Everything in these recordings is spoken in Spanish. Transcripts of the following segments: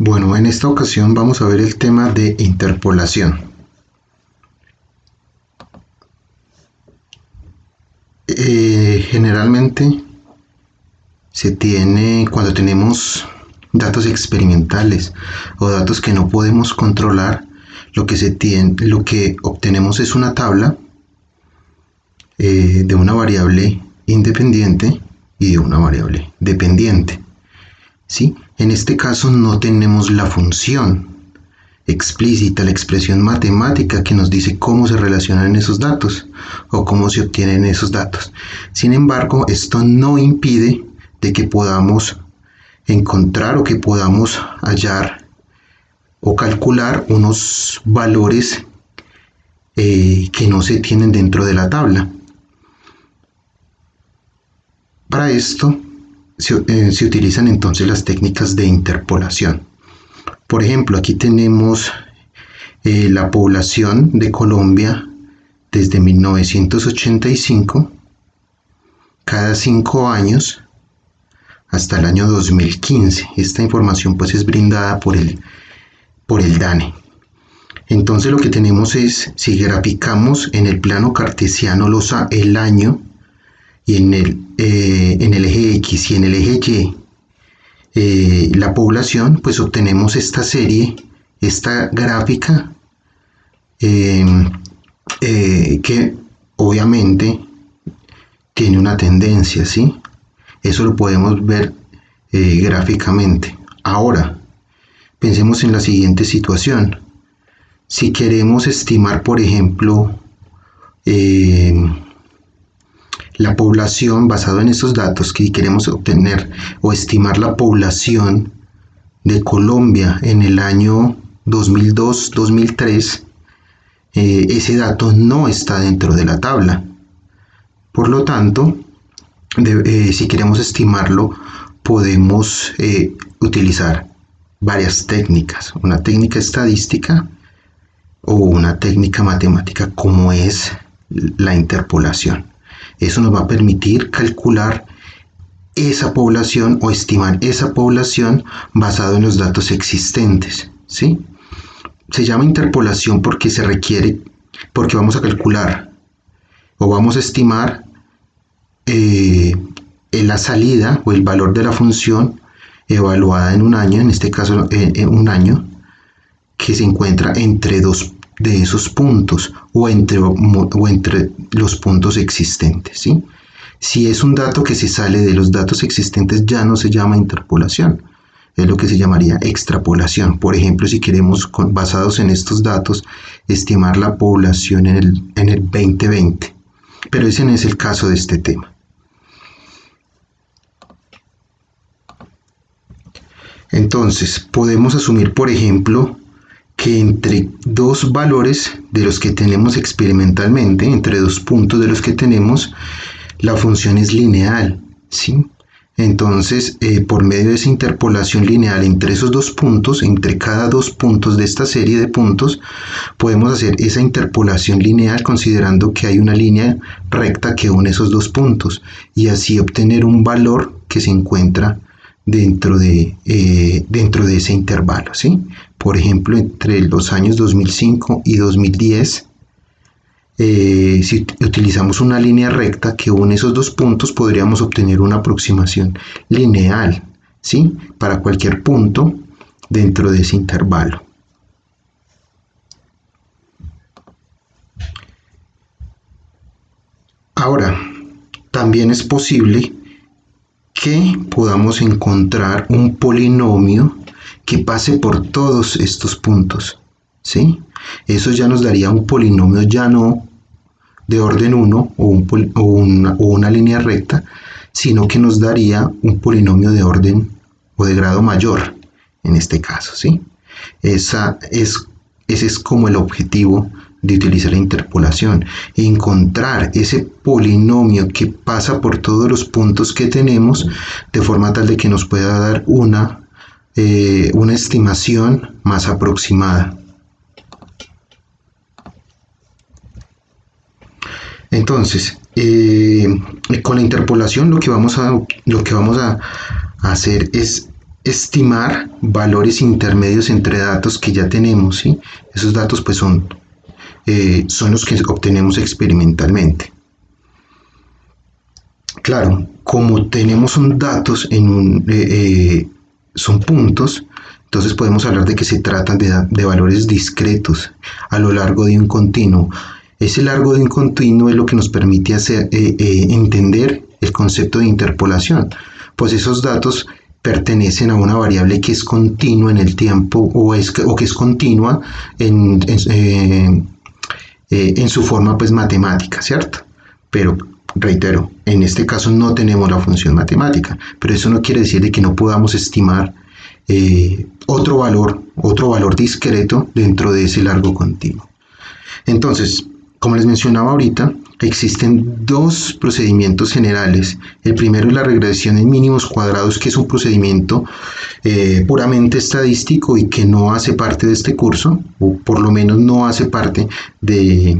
Bueno, en esta ocasión vamos a ver el tema de interpolación. Generalmente cuando tenemos datos experimentales o datos que no podemos controlar, lo que obtenemos es una tabla de una variable independiente y de una variable dependiente. ¿Sí? En este caso no tenemos la función explícita, la expresión matemática que nos dice cómo se relacionan esos datos o cómo se obtienen esos datos. Sin embargo, esto no impide de que podamos encontrar o que podamos hallar o calcular unos valores que no se tienen dentro de la tabla. Para esto se utilizan entonces las técnicas de interpolación. Por ejemplo, aquí tenemos la población de Colombia desde 1985, cada 5 años, hasta el año 2015. Esta información pues es brindada por el DANE. Entonces lo que tenemos es, si graficamos en el plano cartesiano el año, y en el eje X y en el eje Y la población, pues obtenemos esta serie, esta gráfica, que obviamente tiene una tendencia, ¿sí? Eso lo podemos ver gráficamente. Ahora, pensemos en la siguiente situación. Si queremos estimar, por ejemplo, la población, basado en estos datos que queremos obtener o estimar la población de Colombia en el año 2002-2003, ese dato no está dentro de la tabla. Por lo tanto, si queremos estimarlo, podemos utilizar varias técnicas, una técnica estadística o una técnica matemática como es la interpolación. Eso nos va a permitir calcular esa población o estimar esa población basado en los datos existentes, ¿sí? Se llama interpolación porque porque vamos a calcular o vamos a estimar la salida o el valor de la función evaluada en un año, en este caso en un año, que se encuentra entre dos de esos puntos o entre los puntos existentes, ¿sí? Si es un dato que se sale de los datos existentes, ya no se llama interpolación, es lo que se llamaría extrapolación. Por ejemplo, si queremos, basados en estos datos, estimar la población en el 2020, pero ese no es el caso de este tema. Entonces, podemos asumir, por ejemplo, que entre dos valores de los que tenemos experimentalmente, entre dos puntos de los que tenemos, la función es lineal, ¿sí? Entonces, por medio de esa interpolación lineal entre esos dos puntos, entre cada dos puntos de esta serie de puntos, podemos hacer esa interpolación lineal considerando que hay una línea recta que une esos dos puntos y así obtener un valor que se encuentra dentro de ese intervalo, ¿sí? Por ejemplo, entre los años 2005 y 2010, si utilizamos una línea recta que une esos dos puntos, podríamos obtener una aproximación lineal, ¿sí? Para cualquier punto dentro de ese intervalo. Ahora, también es posible que podamos encontrar un polinomio que pase por todos estos puntos, ¿sí? Eso ya nos daría un polinomio ya no de orden 1 o una línea recta, sino que nos daría un polinomio de orden o de grado mayor, en este caso, ¿sí? Ese es como el objetivo de utilizar la interpolación, encontrar ese polinomio que pasa por todos los puntos que tenemos de forma tal de que nos pueda dar una estimación más aproximada. Entonces, con la interpolación lo que vamos a hacer es estimar valores intermedios entre datos que ya tenemos, ¿sí? Esos datos pues son los que obtenemos experimentalmente. Claro, como tenemos datos son puntos, entonces podemos hablar de que se tratan de valores discretos a lo largo de un continuo. Ese largo de un continuo es lo que nos permite entender el concepto de interpolación, pues esos datos pertenecen a una variable que es continua en el tiempo o que es continua en su forma pues matemática, ¿cierto? Pero reitero, en este caso no tenemos la función matemática, pero eso no quiere decir de que no podamos estimar otro valor discreto dentro de ese largo continuo. Entonces, como les mencionaba ahorita, existen dos procedimientos generales. El primero es la regresión en mínimos cuadrados, que es un procedimiento puramente estadístico y que no hace parte de este curso, o por lo menos no hace parte de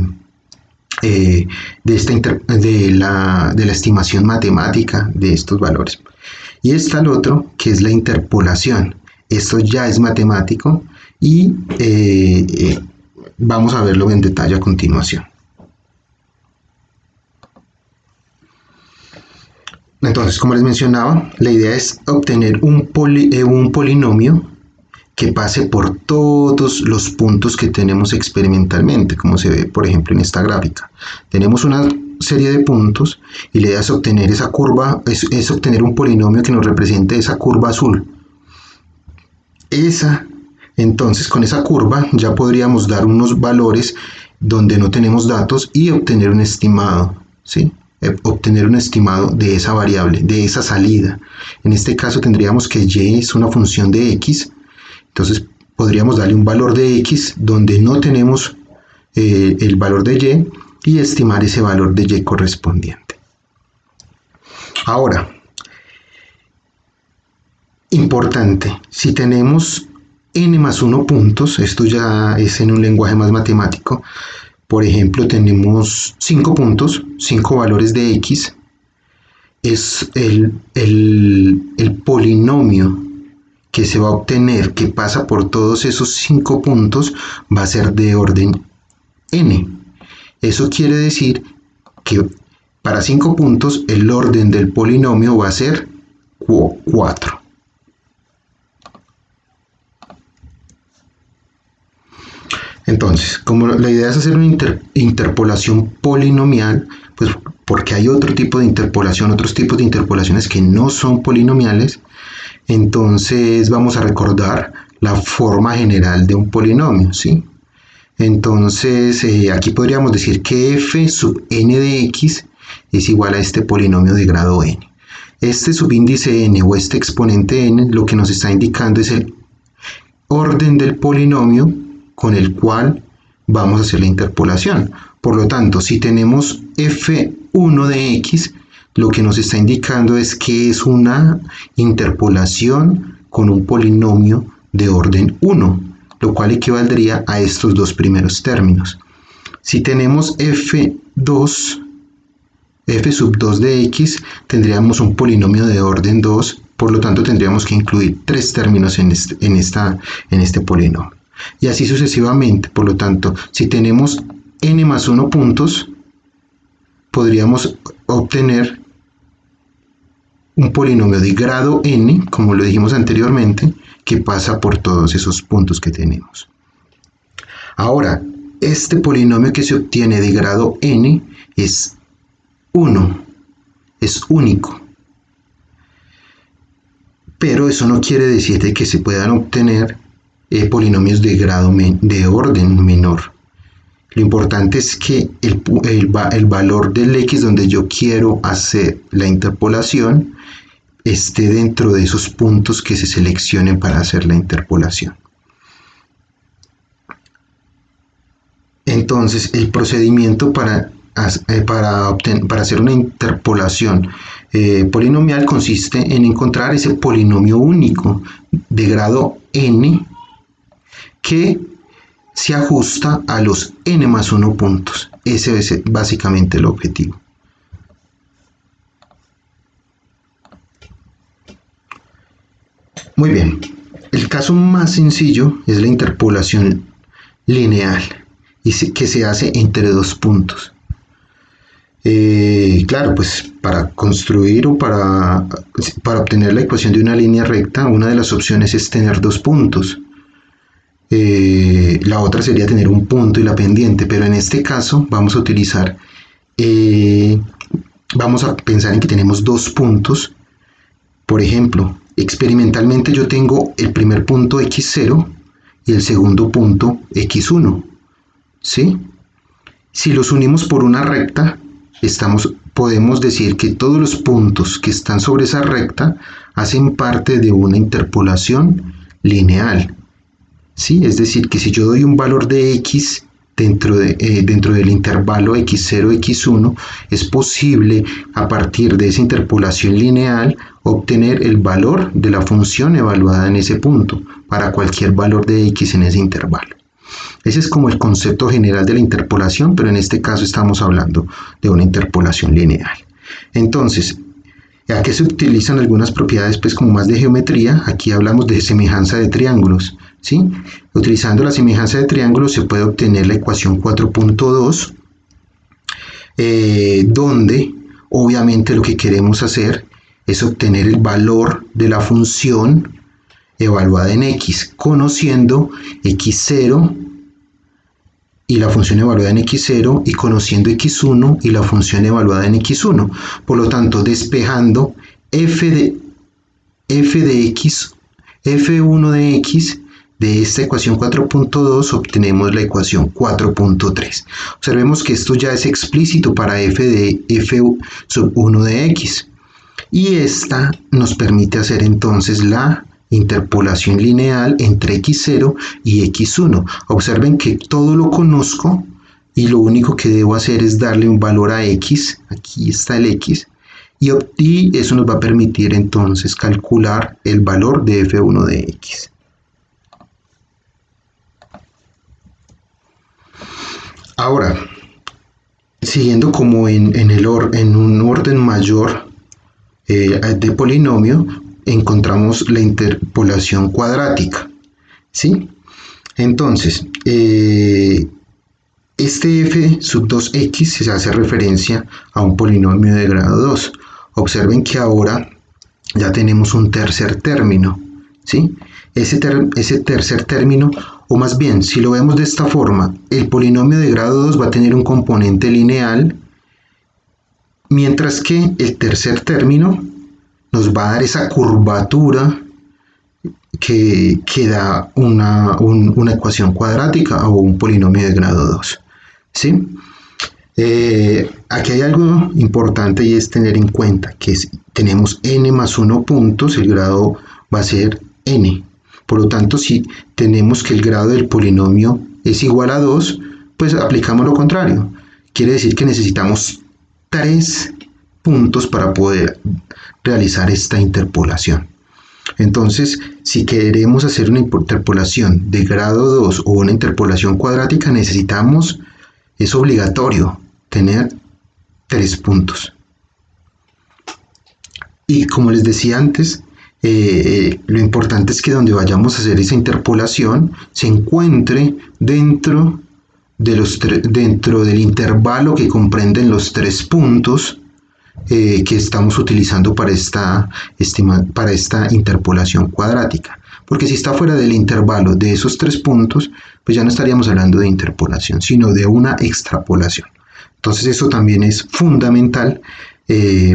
la estimación matemática de estos valores. Y está el otro, que es la interpolación. Esto ya es matemático y vamos a verlo en detalle a continuación. Entonces, como les mencionaba, la idea es obtener un polinomio que pase por todos los puntos que tenemos experimentalmente, como se ve, por ejemplo, en esta gráfica. Tenemos una serie de puntos y la idea es obtener esa curva, es obtener un polinomio que nos represente esa curva azul. Entonces, con esa curva ya podríamos dar unos valores donde no tenemos datos y obtener un estimado, ¿sí? Obtener un estimado de esa variable, de esa salida. En este caso tendríamos que y es una función de x, entonces podríamos darle un valor de x donde no tenemos el valor de y estimar ese valor de y correspondiente. Ahora, importante, si tenemos n más 1 puntos, esto ya es en un lenguaje más matemático, por ejemplo tenemos 5 puntos, 5 valores de x, es el polinomio que se va a obtener, que pasa por todos esos 5 puntos, va a ser de orden n. Eso quiere decir que para 5 puntos el orden del polinomio va a ser 4. Entonces, como la idea es hacer una interpolación polinomial, pues porque hay otro tipo de interpolación, otros tipos de interpolaciones que no son polinomiales, entonces vamos a recordar la forma general de un polinomio, ¿sí? Entonces, aquí podríamos decir que f sub n de x es igual a este polinomio de grado n. Este subíndice n o este exponente n lo que nos está indicando es el orden del polinomio con el cual vamos a hacer la interpolación. Por lo tanto, si tenemos f1 de x, lo que nos está indicando es que es una interpolación con un polinomio de orden 1, lo cual equivaldría a estos dos primeros términos. Si tenemos f sub 2 de x, tendríamos un polinomio de orden 2, por lo tanto tendríamos que incluir 3 términos en este polinomio. Y así sucesivamente, por lo tanto, si tenemos n más 1 puntos, podríamos obtener un polinomio de grado n, como lo dijimos anteriormente, que pasa por todos esos puntos que tenemos. Ahora, este polinomio que se obtiene de grado n es 1, es único. Pero eso no quiere decir que se puedan obtener polinomios de orden menor. Lo importante es que el valor del x donde yo quiero hacer la interpolación esté dentro de esos puntos que se seleccionen para hacer la interpolación. Entonces, el procedimiento para hacer una interpolación polinomial consiste en encontrar ese polinomio único de grado n que se ajusta a los n más 1 puntos. Ese es básicamente el objetivo. Muy bien. El caso más sencillo es la interpolación lineal y que se hace entre dos puntos. Claro, pues para construir o para obtener la ecuación de una línea recta, una de las opciones es tener dos puntos. La otra sería tener un punto y la pendiente, pero en este caso vamos a utilizar, vamos a pensar en que tenemos dos puntos. Por ejemplo, experimentalmente yo tengo el primer punto x0 y el segundo punto x1, ¿sí? Si los unimos por una recta, podemos decir que todos los puntos que están sobre esa recta hacen parte de una interpolación lineal, ¿sí? Es decir, que si yo doy un valor de x dentro del intervalo x0, x1, es posible a partir de esa interpolación lineal obtener el valor de la función evaluada en ese punto para cualquier valor de x en ese intervalo. Ese es como el concepto general de la interpolación, pero en este caso estamos hablando de una interpolación lineal. Entonces, ¿a qué se utilizan algunas propiedades pues como más de geometría? Aquí hablamos de semejanza de triángulos, ¿sí? Utilizando la semejanza de triángulos se puede obtener la ecuación 4.2, donde obviamente lo que queremos hacer es obtener el valor de la función evaluada en x, conociendo x0 y la función evaluada en x0 y conociendo x1 y la función evaluada en x1. Por lo tanto, despejando f de x, f1 de x de esta ecuación 4.2 obtenemos la ecuación 4.3. Observemos que esto ya es explícito para f1 de x. Y esta nos permite hacer entonces la interpolación lineal entre x0 y x1. Observen que todo lo conozco y lo único que debo hacer es darle un valor a x, aquí está el x, y eso nos va a permitir entonces calcular el valor de f1 de x. Ahora, siguiendo como en un orden mayor de polinomio, encontramos la interpolación cuadrática, ¿sí? Entonces, este f sub 2x se hace referencia a un polinomio de grado 2. Observen que ahora ya tenemos un tercer término, ¿sí? Ese tercer término, o más bien, si lo vemos de esta forma, el polinomio de grado 2 va a tener un componente lineal, mientras que el tercer término nos va a dar esa curvatura que da una ecuación cuadrática o un polinomio de grado 2. ¿Sí? Aquí hay algo importante y es tener en cuenta que tenemos n más 1 puntos, el grado va a ser n. Por lo tanto, si tenemos que el grado del polinomio es igual a 2, pues aplicamos lo contrario. Quiere decir que necesitamos 3 puntos para poder realizar esta interpolación. Entonces, si queremos hacer una interpolación de grado 2 o una interpolación cuadrática, es obligatorio tener 3 puntos. Y como les decía antes, lo importante es que donde vayamos a hacer esa interpolación se encuentre dentro del intervalo que comprenden los 3 puntos que estamos utilizando para esta interpolación cuadrática. Porque si está fuera del intervalo de esos 3 puntos, pues ya no estaríamos hablando de interpolación, sino de una extrapolación. Entonces eso también es fundamental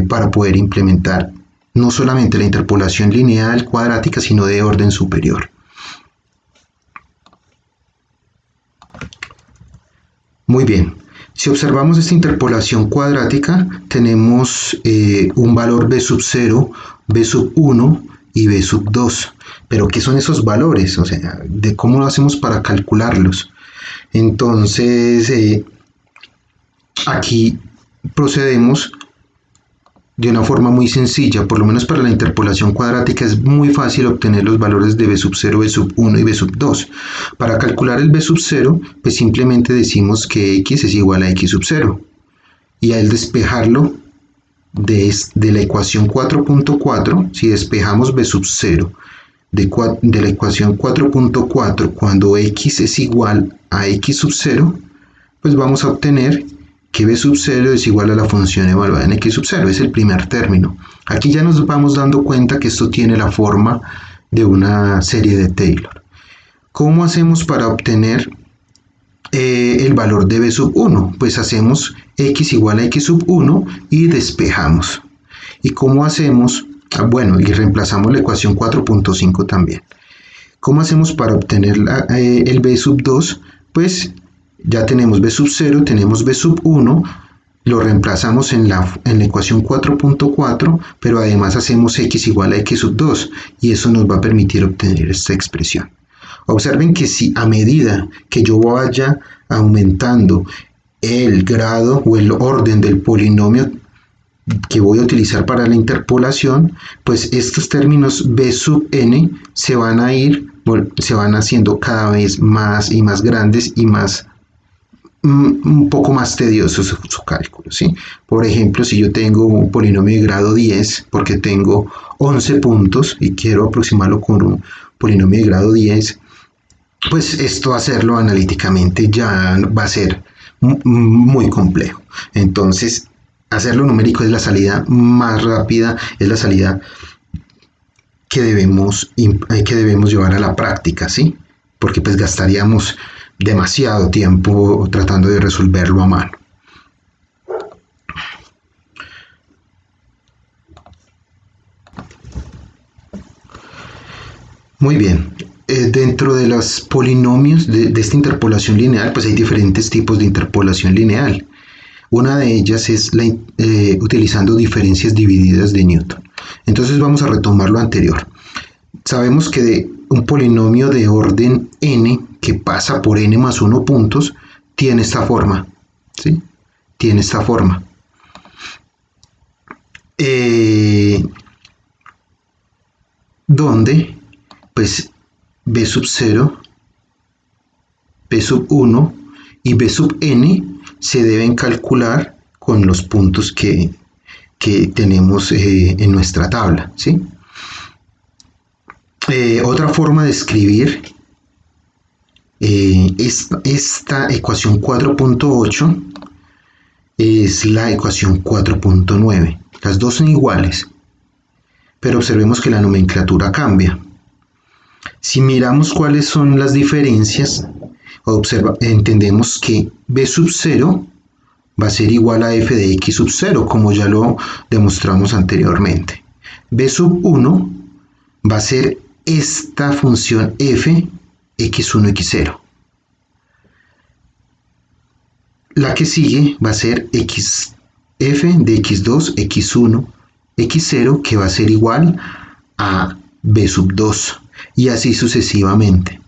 para poder implementar no solamente la interpolación lineal cuadrática, sino de orden superior. Muy bien. Si observamos esta interpolación cuadrática, tenemos un valor b sub 0, b sub 1 y b sub 2. Pero, ¿qué son esos valores? O sea, ¿de cómo lo hacemos para calcularlos? Entonces, aquí procedemos de una forma muy sencilla, por lo menos para la interpolación cuadrática es muy fácil obtener los valores de b sub 0, b sub 1 y b sub 2. Para calcular el b sub 0, pues simplemente decimos que x es igual a x sub 0. Y al despejarlo de la ecuación 4.4, si despejamos b sub 0 de la ecuación 4.4 cuando x es igual a x sub 0, pues vamos a obtener que b sub 0 es igual a la función evaluada en x sub 0, es el primer término. Aquí ya nos vamos dando cuenta que esto tiene la forma de una serie de Taylor. ¿Cómo hacemos para obtener el valor de b sub 1? Pues hacemos x igual a x sub 1 y despejamos. ¿Y cómo hacemos? Bueno, y reemplazamos la ecuación 4.5 también. ¿Cómo hacemos para obtener el b sub 2? Pues ya tenemos b sub 0, tenemos b sub 1, lo reemplazamos en la ecuación 4.4, pero además hacemos x igual a x sub 2, y eso nos va a permitir obtener esta expresión. Observen que si a medida que yo vaya aumentando el grado o el orden del polinomio que voy a utilizar para la interpolación, pues estos términos b sub n se van haciendo cada vez más y más grandes y un poco más tedioso su cálculo, ¿sí? Por ejemplo, si yo tengo un polinomio de grado 10, porque tengo 11 puntos y quiero aproximarlo con un polinomio de grado 10, pues esto hacerlo analíticamente ya va a ser muy complejo. Entonces, hacerlo numérico es la salida más rápida, es la salida que debemos llevar a la práctica, ¿sí? Porque pues gastaríamos demasiado tiempo tratando de resolverlo a mano. Muy bien. Dentro de los polinomios de esta interpolación lineal, pues hay diferentes tipos de interpolación lineal. Una de ellas es utilizando diferencias divididas de Newton. Entonces vamos a retomar lo anterior. Sabemos que de un polinomio de orden n que pasa por n más 1 puntos tiene esta forma, ¿sí? Tiene esta forma. Donde pues b sub 0, b sub 1 y b sub n se deben calcular con los puntos que tenemos en nuestra tabla, ¿sí? Otra forma de escribir esta ecuación 4.8 es la ecuación 4.9. Las dos son iguales, pero observemos que la nomenclatura cambia. Si miramos cuáles son las diferencias, entendemos que b sub 0 va a ser igual a f de x sub 0, como ya lo demostramos anteriormente. B sub 1 va a ser esta función f x1, x0. La que sigue va a ser f de x2, x1, x0, que va a ser igual a b sub 2, y así sucesivamente.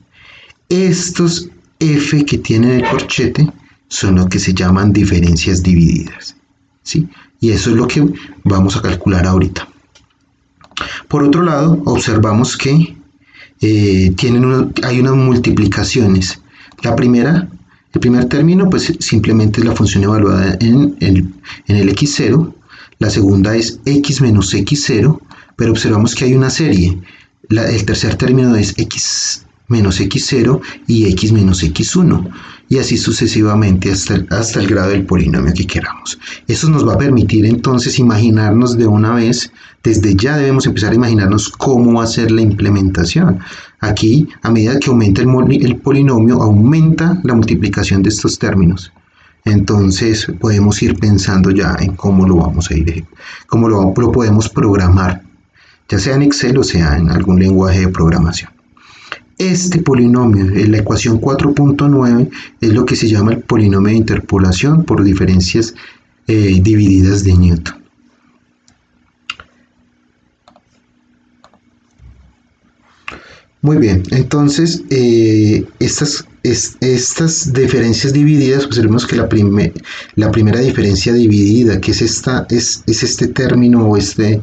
Estos f que tienen el corchete son lo que se llaman diferencias divididas, ¿sí? Y eso es lo que vamos a calcular ahorita. Por otro lado, observamos que hay unas multiplicaciones. El primer término, pues simplemente es la función evaluada en el x0. La segunda es x menos x0, pero observamos que hay una serie. El tercer término es x menos x0 y x menos x1, y así sucesivamente hasta el grado del polinomio que queramos. Eso nos va a permitir entonces imaginarnos de una vez, desde ya debemos empezar a imaginarnos cómo va a ser la implementación. Aquí, a medida que aumenta el polinomio, aumenta la multiplicación de estos términos. Entonces podemos ir pensando ya en cómo lo vamos a ir, cómo lo podemos programar, ya sea en Excel o sea en algún lenguaje de programación. Este polinomio, en la ecuación 4.9, es lo que se llama el polinomio de interpolación por diferencias divididas de Newton. Muy bien, entonces estas diferencias divididas, observemos que la primera diferencia dividida, que es este término o este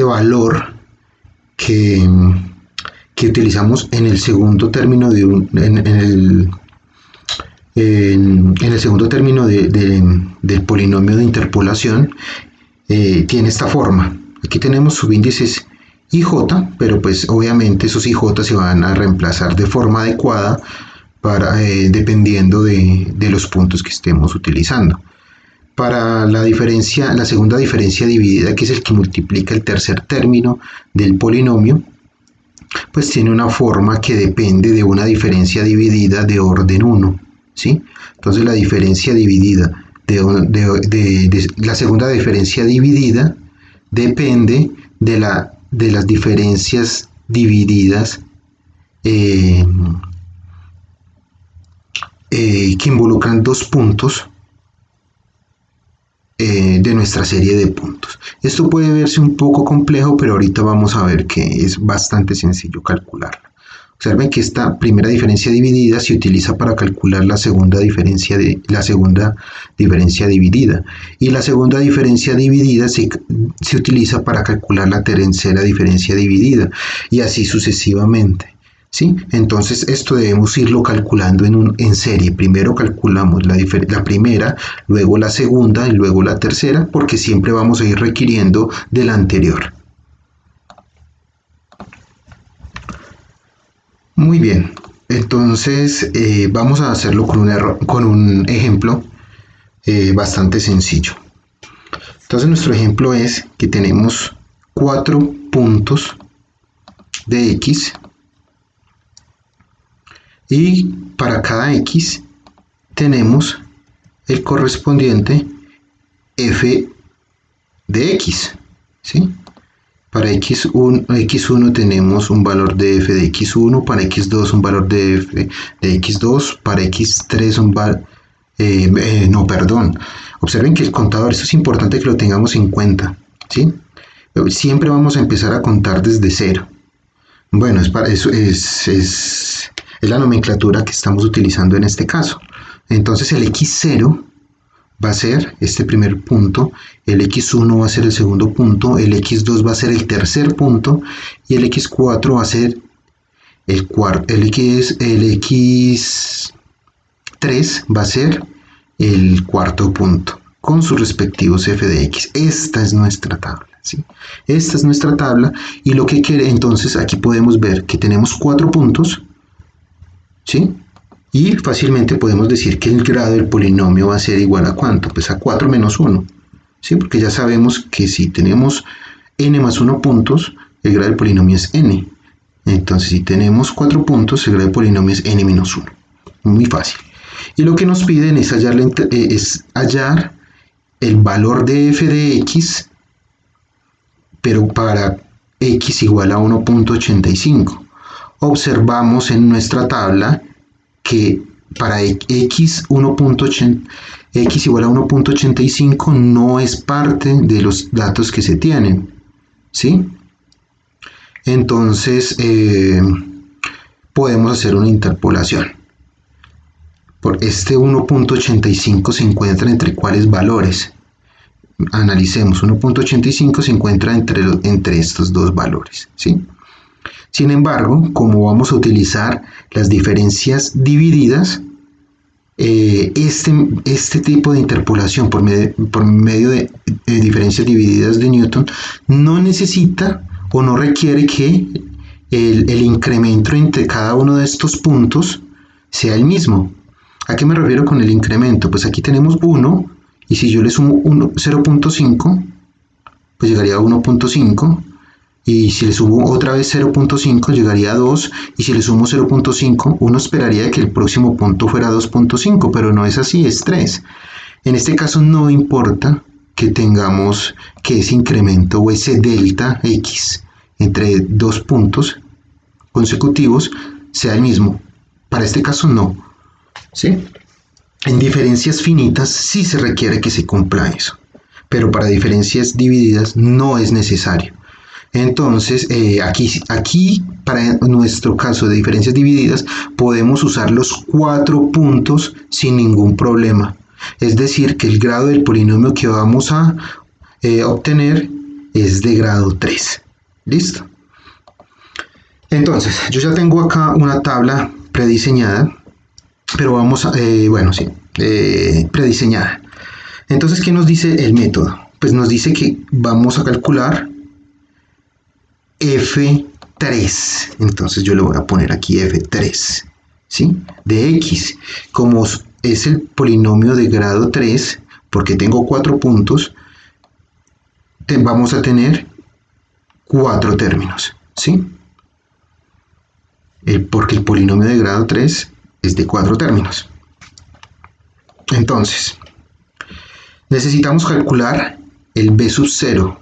valor que utilizamos en el segundo término en el segundo término del polinomio de interpolación, tiene esta forma. Aquí tenemos subíndices y j, pero pues obviamente esos y j se van a reemplazar de forma adecuada dependiendo de los puntos que estemos utilizando. Para la segunda diferencia dividida, que es el que multiplica el tercer término del polinomio, pues tiene una forma que depende de una diferencia dividida de orden 1, ¿sí? Entonces la diferencia dividida la segunda diferencia dividida depende de las diferencias divididas que involucran dos puntos de nuestra serie de puntos. Esto puede verse un poco complejo, pero ahorita vamos a ver que es bastante sencillo calcularlo. Observen que esta primera diferencia dividida se utiliza para calcular la segunda diferencia dividida, y la segunda diferencia dividida se utiliza para calcular la tercera diferencia dividida, y así sucesivamente. ¿Sí? Entonces esto debemos irlo calculando en serie. Primero calculamos la primera, luego la segunda y luego la tercera, porque siempre vamos a ir requiriendo de la anterior. Muy bien, entonces vamos a hacerlo con un ejemplo bastante sencillo. Entonces nuestro ejemplo es que tenemos 4 puntos de x, y para cada x tenemos el correspondiente f de x, ¿sí? Para x1 tenemos un valor de f de x1, para x2 un valor de f de x2, para x3 un valor... Observen que el contador, esto es importante que lo tengamos en cuenta, ¿sí? Siempre vamos a empezar a contar desde cero. Bueno, es la nomenclatura que estamos utilizando en este caso. Entonces el x0 va a ser este primer punto, el x1 va a ser el segundo punto, el x2 va a ser el tercer punto, y el x4 va a ser el cuarto, el x3 va a ser el cuarto punto, con sus respectivos f de x. Esta es nuestra tabla, ¿sí? Esta es nuestra tabla, y lo que quiere, entonces aquí podemos ver que tenemos 4 puntos, ¿sí? Y fácilmente podemos decir que el grado del polinomio va a ser igual a ¿cuánto? Pues a 4 menos 1, ¿sí? Porque ya sabemos que si tenemos n más 1 puntos, el grado del polinomio es n. Entonces si tenemos 4 puntos, el grado del polinomio es n menos 1. Muy fácil. Y lo que nos piden es hallar el valor de f de x, pero para x igual a 1.85. Observamos en nuestra tabla que para x igual a 1.85 no es parte de los datos que se tienen, ¿sí? Entonces podemos hacer una interpolación. Por este 1.85 se encuentra entre cuáles valores. Analicemos, 1.85 se encuentra entre estos dos valores, ¿sí? Sin embargo, como vamos a utilizar las diferencias divididas, este tipo de interpolación por medio de diferencias divididas de Newton no necesita o no requiere que el incremento entre cada uno de estos puntos sea el mismo. ¿A qué me refiero con el incremento? Pues aquí tenemos 1, y si yo le sumo 0.5, pues llegaría a 1.5, y si le sumo otra vez 0.5 llegaría a 2, y si le sumo 0.5 uno esperaría que el próximo punto fuera 2.5, pero no es así, es 3. En este caso no importa que tengamos que ese incremento o ese delta x entre dos puntos consecutivos sea el mismo. Para este caso no, ¿sí? En diferencias finitas sí se requiere que se cumpla eso, pero para diferencias divididas no es necesario. Entonces, aquí, para nuestro caso de diferencias divididas, podemos usar los 4 puntos sin ningún problema. Es decir, que el grado del polinomio que vamos a obtener es de grado 3. ¿Listo? Entonces, yo ya tengo acá una tabla prediseñada, pero vamos a, prediseñada. Entonces, ¿qué nos dice el método? Pues nos dice que vamos a calcular f3. Entonces yo le voy a poner aquí f3, ¿sí? De x. Como es el polinomio de grado 3, porque tengo 4 puntos, vamos a tener 4 términos, ¿sí? Porque el polinomio de grado 3 es de 4 términos. Entonces, necesitamos calcular el b sub 0.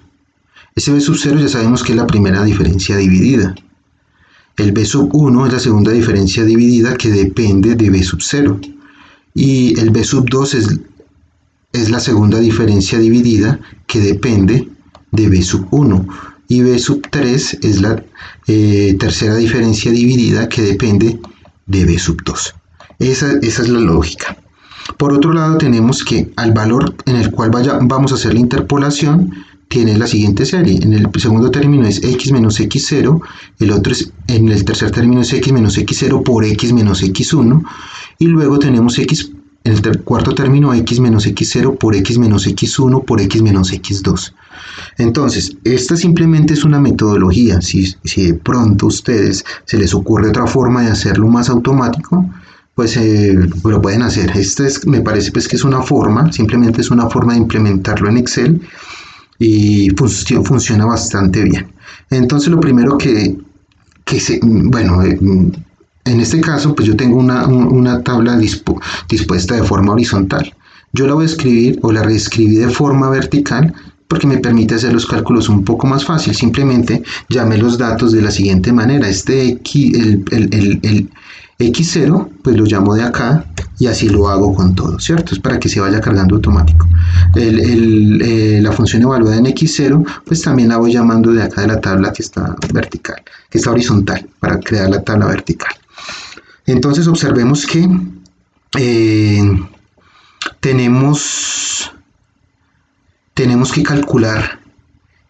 Ese b sub 0 ya sabemos que es la primera diferencia dividida. El b sub 1 es la segunda diferencia dividida que depende de b sub 0. Y el b sub 2 es la segunda diferencia dividida que depende de b sub 1. Y b sub 3 es la tercera diferencia dividida que depende de b sub 2. Esa es la lógica. Por otro lado, tenemos que al valor en el cual vamos a hacer la interpolación tiene la siguiente serie. En el segundo término es x menos x0, en el tercer término es x menos x0 por x menos x1, y luego tenemos x en el cuarto término x menos x0 por x menos x1 por x menos x2. Entonces, esta simplemente es una metodología. Si de pronto a ustedes se les ocurre otra forma de hacerlo más automático, pues lo pueden hacer. Me parece pues que es una forma, simplemente es una forma de implementarlo en Excel y funciona bastante bien. Entonces lo primero en este caso pues yo tengo una tabla dispuesta de forma horizontal. Yo la voy a escribir o la reescribí de forma vertical porque me permite hacer los cálculos un poco más fácil. Simplemente llamé los datos de la siguiente manera. El x0 pues lo llamo de acá y así lo hago con todo, ¿cierto? Es para que se vaya cargando automático. La función evaluada en x0 pues también la voy llamando de acá de la tabla que está vertical, que está horizontal, para crear la tabla vertical. Entonces observemos que tenemos que calcular,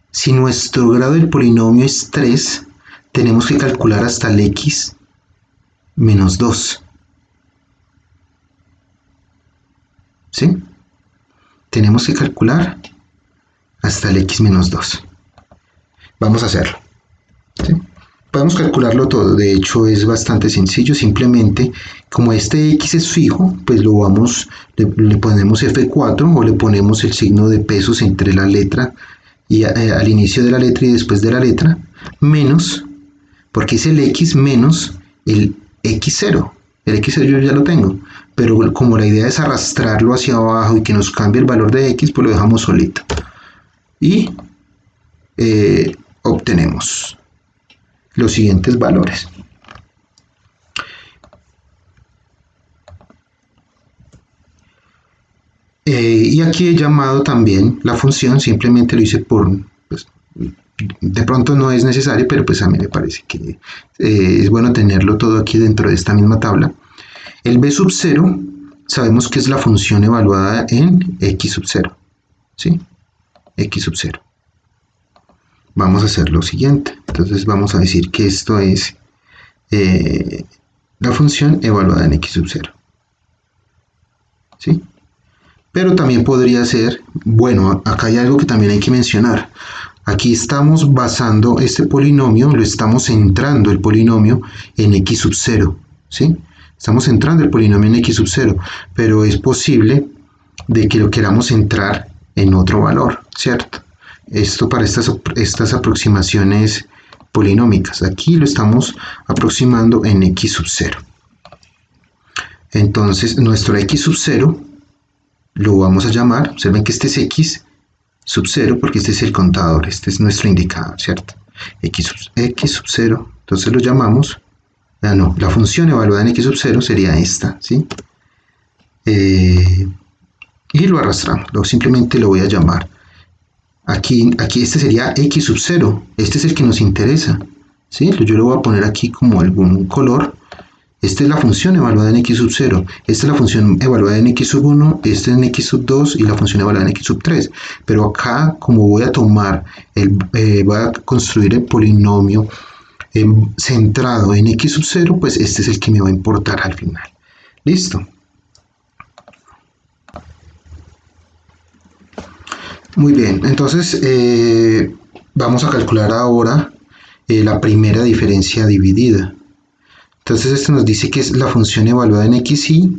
si nuestro grado del polinomio es 3, tenemos que calcular hasta el x menos 2. ¿Sí? Tenemos que calcular hasta el x menos 2. Vamos a hacerlo. ¿Sí? Podemos calcularlo todo, de hecho es bastante sencillo. Simplemente, como este x es fijo, pues le ponemos F4 o le ponemos el signo de pesos entre la letra y al inicio de la letra y después de la letra, menos, porque es el x menos el x0. El x0 yo ya lo tengo, pero como la idea es arrastrarlo hacia abajo y que nos cambie el valor de x, pues lo dejamos solito. Y obtenemos los siguientes valores. Y aquí he llamado también la función, simplemente lo hice pues, de pronto no es necesario, pero pues a mí me parece que es bueno tenerlo todo aquí dentro de esta misma tabla. El b sub 0 sabemos que es la función evaluada en x sub 0, ¿sí? X sub 0. Vamos a hacer lo siguiente. Entonces vamos a decir que esto es la función evaluada en x sub 0. ¿Sí? Pero también podría ser, bueno, acá hay algo que también hay que mencionar. Aquí estamos basando este polinomio, lo estamos centrando el polinomio en x sub 0, ¿sí? Estamos centrando el polinomio en x sub 0, pero es posible de que lo queramos centrar en otro valor, ¿cierto? Esto para estas aproximaciones polinómicas. Aquí lo estamos aproximando en x sub 0. Entonces, nuestro x sub 0 lo vamos a llamar, observen que este es x sub 0 porque este es el contador, este es nuestro indicador, ¿cierto? X sub 0, entonces lo llamamos, la función evaluada en x sub 0 sería esta, ¿sí? Y lo arrastramos, simplemente lo voy a llamar. Aquí este sería x sub 0, este es el que nos interesa, ¿sí? Yo lo voy a poner aquí como algún color. Esta es la función evaluada en x sub 0, esta es la función evaluada en x sub 1, esta en x sub 2 y la función evaluada en x sub 3. Pero acá, como voy a voy a construir el polinomio centrado en x sub 0, pues este es el que me va a importar al final. ¿Listo? Muy bien, entonces vamos a calcular ahora la primera diferencia dividida. Entonces esto nos dice que es la función evaluada en xy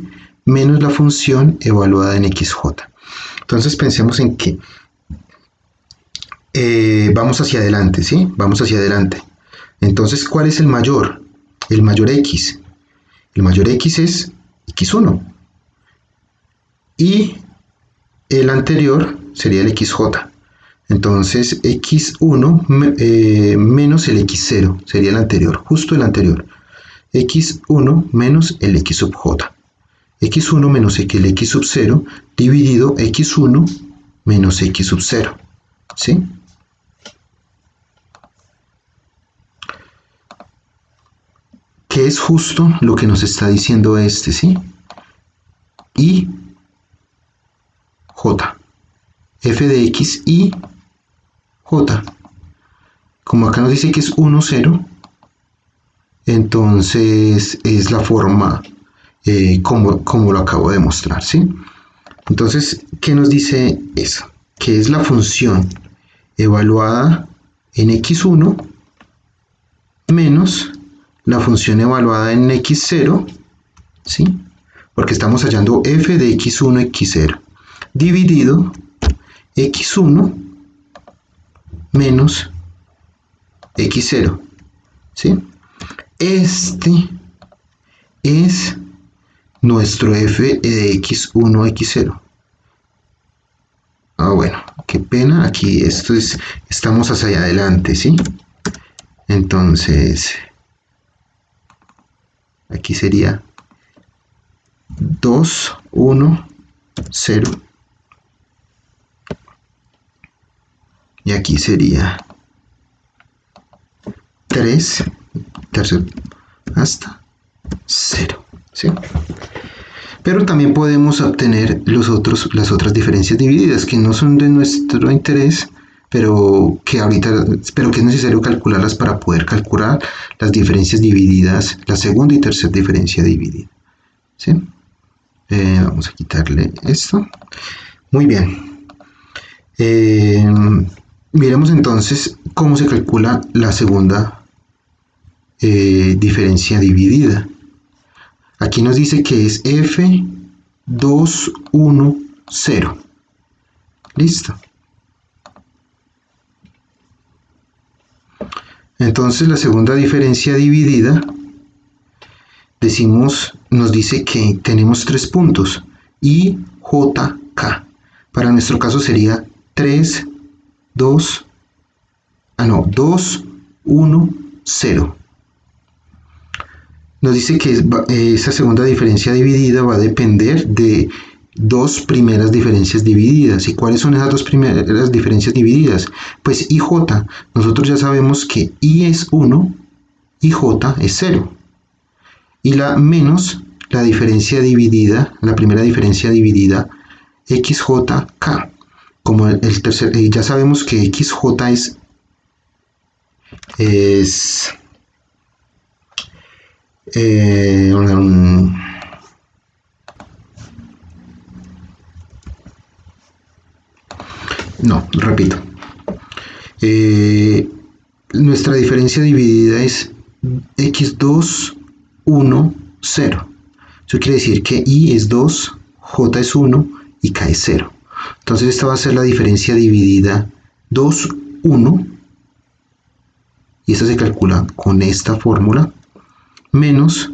menos la función evaluada en xj. Entonces pensemos en que vamos hacia adelante, ¿sí? Vamos hacia adelante. Entonces, ¿cuál es el mayor? El mayor x. El mayor x es x1. Y el anterior sería el xj. Entonces, x1 menos el x0 sería el anterior, justo el anterior. x1 menos el x sub j. x1 menos el x sub 0 dividido x1 menos x sub 0. ¿Sí? Que es justo lo que nos está diciendo este, ¿sí? Y j. F de x y j. Como acá nos dice que es 1, 0, entonces es la forma como lo acabo de mostrar, ¿sí? Entonces, ¿qué nos dice eso? Que es la función evaluada en x1 menos la función evaluada en x0, ¿sí? Porque estamos hallando f de x1, x0, dividido x1 menos x0, ¿sí? Este es nuestro f de x1, x0. Ah, bueno, qué pena, aquí estamos hacia adelante, ¿sí? Entonces, aquí sería 2, 1, 0. Y aquí sería 3, tercero, hasta 0, ¿sí? Pero también podemos obtener las otras diferencias divididas que no son de nuestro interés, pero que es necesario calcularlas para poder calcular las diferencias divididas, la segunda y tercera diferencia dividida, ¿sí? Vamos a quitarle esto. Muy bien. Miremos entonces cómo se calcula la segunda diferencia dividida. Aquí nos dice que es f 2, 1, 0. Listo. Entonces la segunda diferencia dividida, nos dice que tenemos 3 puntos, y, j, k. Para nuestro caso sería 3, 2, 1, 0. Nos dice que esa segunda diferencia dividida va a depender de dos primeras diferencias divididas. ¿Y cuáles son esas dos primeras diferencias divididas? Pues y j. Nosotros ya sabemos que i es 1 y j es 0. Y menos la diferencia dividida, la primera diferencia dividida, xj,k. Como ya sabemos que xj repito. Nuestra diferencia dividida es x2, 1, 0. Eso quiere decir que i es 2, j es 1 y k es 0. Entonces esta va a ser la diferencia dividida 2, 1. Y esta se calcula con esta fórmula menos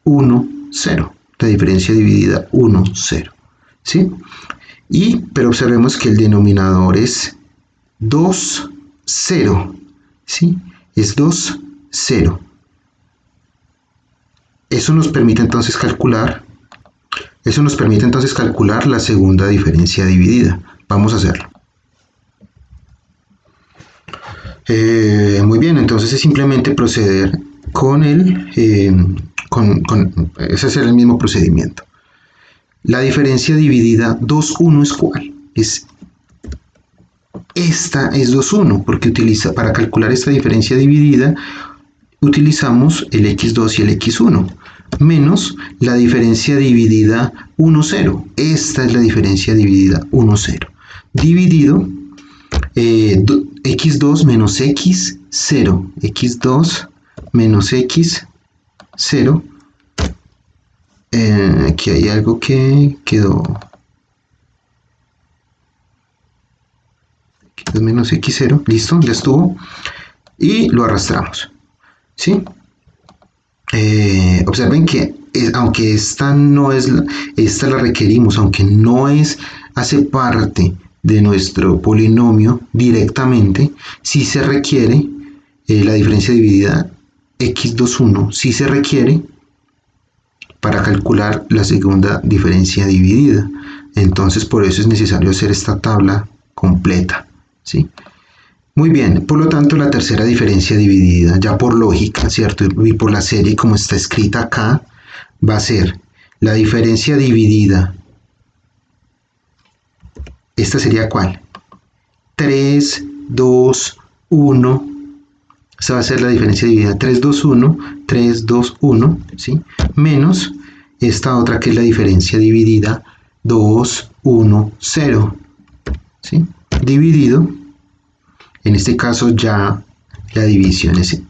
1, 0. La diferencia dividida 1, 0. ¿Sí? Pero observemos que el denominador es 2, 0. ¿Sí? Es 2, 0. Eso nos permite entonces calcular la segunda diferencia dividida. Vamos a hacerlo. Muy bien, entonces es simplemente proceder con ese es el mismo procedimiento. La diferencia dividida 2, 1 es ¿cuál? Esta es 2, 1, porque para calcular esta diferencia dividida utilizamos el x2 y el x1, menos la diferencia dividida 1, 0. Esta es la diferencia dividida 1, 0. Dividido x2 menos x0, x2 menos x0, aquí hay algo que quedó, x2 menos x0, listo, ya estuvo, y lo arrastramos, ¿sí? Observen que aunque esta no es, esta la requerimos, aunque no hace parte de nuestro polinomio directamente, sí se requiere la diferencia dividida x21, sí se requiere para calcular la segunda diferencia dividida. Entonces por eso es necesario hacer esta tabla completa, ¿sí? Muy bien, por lo tanto la tercera diferencia dividida, ya por lógica, ¿cierto? Y por la serie como está escrita acá, va a ser la diferencia dividida. ¿Esta sería cuál? 3, 2, 1. Esta va a ser la diferencia dividida 3, 2, 1, 3, 2, 1, ¿sí? Menos esta otra que es la diferencia dividida 2, 1, 0, ¿sí? Dividido, en este caso ya la división es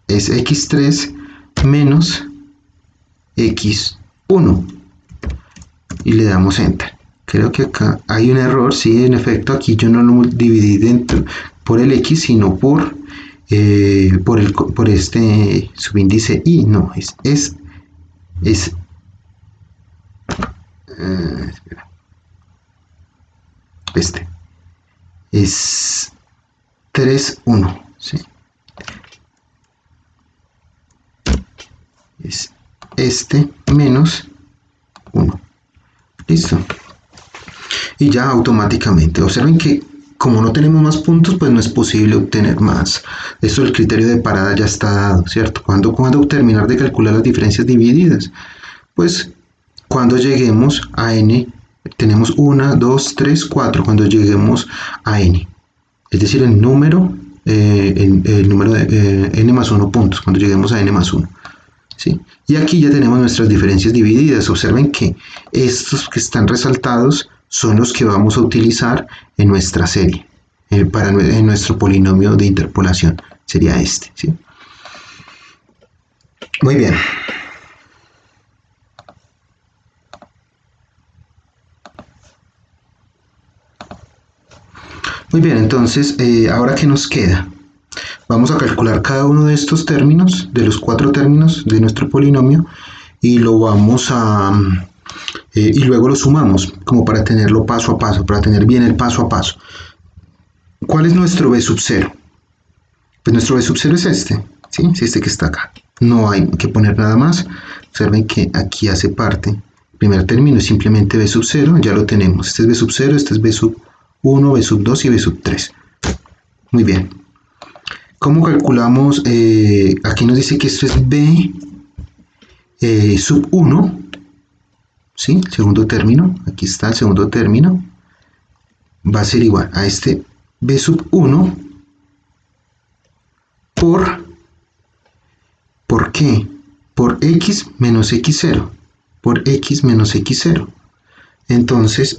x3 menos x1 y le damos enter. Creo que acá hay un error, sí, en efecto aquí yo no lo dividí dentro por el x, sino por este subíndice y, no, este es 3, 1, ¿sí? Es este menos 1. Listo. Y ya automáticamente, observen que como no tenemos más puntos, pues no es posible obtener más. Esto, el criterio de parada ya está dado, ¿cierto? ¿Cuándo terminar de calcular las diferencias divididas? Pues cuando lleguemos a n, tenemos 1, 2, 3, 4, cuando lleguemos a n. Es decir, el número de n más 1 puntos, cuando lleguemos a n más 1. ¿Sí? Y aquí ya tenemos nuestras diferencias divididas. Observen que estos que están resaltados son los que vamos a utilizar en nuestra serie, en nuestro polinomio de interpolación. Sería este, ¿sí? Muy bien. Muy bien, entonces, ¿ahora qué nos queda? Vamos a calcular cada uno de estos términos, de los 4 términos de nuestro polinomio, y lo vamos a... y luego lo sumamos, como para tenerlo paso a paso, para tener bien el paso a paso. ¿Cuál es nuestro b sub 0? Pues nuestro b sub 0 es este, ¿sí? Es este que está acá. No hay que poner nada más. Observen que aquí hace parte. El primer término es simplemente b sub 0, ya lo tenemos. Este es b sub 0, este es b sub 1, b sub 2 y b sub 3. Muy bien. ¿Cómo calculamos? Aquí nos dice que esto es b sub 1, ¿sí? El segundo término, aquí está el segundo término, va a ser igual a este b sub 1 ¿por qué? Por x menos x0, por x menos x0. Entonces,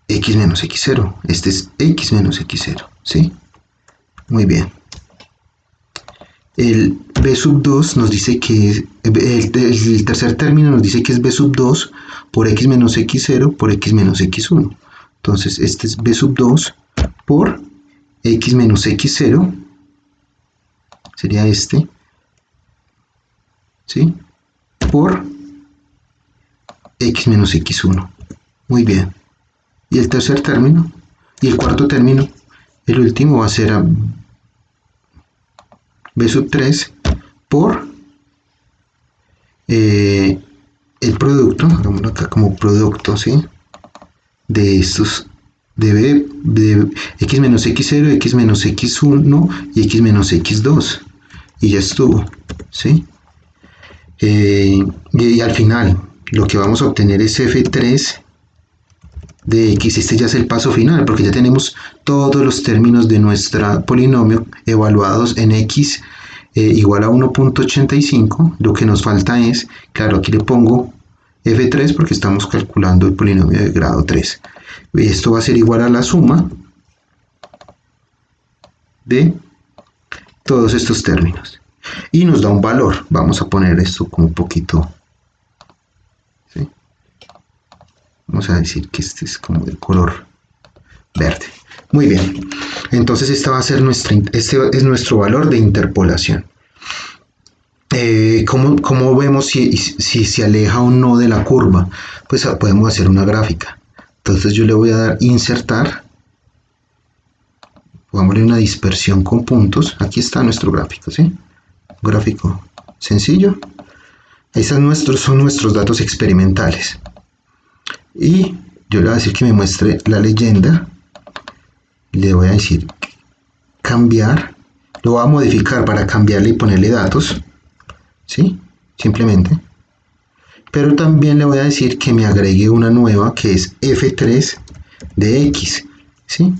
x menos x0, este es x menos x0, ¿sí? Muy bien. El b sub 2 nos dice que el tercer término nos dice que es b sub 2 por x menos x0 por x menos x1. Entonces este es b sub 2 por x menos x0, sería este, ¿sí? Por x menos x1. Muy bien. Y el tercer término, y el cuarto término, el último va a ser b sub 3 por el producto, hagámoslo acá como producto, ¿sí? De estos, de x menos x0, x menos x1 y x menos x2. Y ya estuvo, ¿sí? Y al final, lo que vamos a obtener es f3 de x. Este ya es el paso final, porque ya tenemos todos los términos de nuestro polinomio evaluados en x igual a 1.85. Lo que nos falta es, claro, aquí le pongo F3 porque estamos calculando el polinomio de grado 3. Esto va a ser igual a la suma de todos estos términos. Y nos da un valor. Vamos a poner esto como un poquito. ¿Sí? Vamos a decir que este es como de color verde. Muy bien. Entonces este va a ser este es nuestro valor de interpolación. ¿Cómo vemos si se aleja o no de la curva? Pues podemos hacer una gráfica. Entonces yo le voy a dar insertar. Pongámosle una dispersión con puntos. Aquí está nuestro gráfico, ¿sí? Un gráfico sencillo. Esos son nuestros datos experimentales. Y yo le voy a decir que me muestre la leyenda. Le voy a decir cambiar. Lo voy a modificar para cambiarle y ponerle datos. ¿Sí? Simplemente. Pero también le voy a decir que me agregue una nueva que es f3 de x. ¿Sí?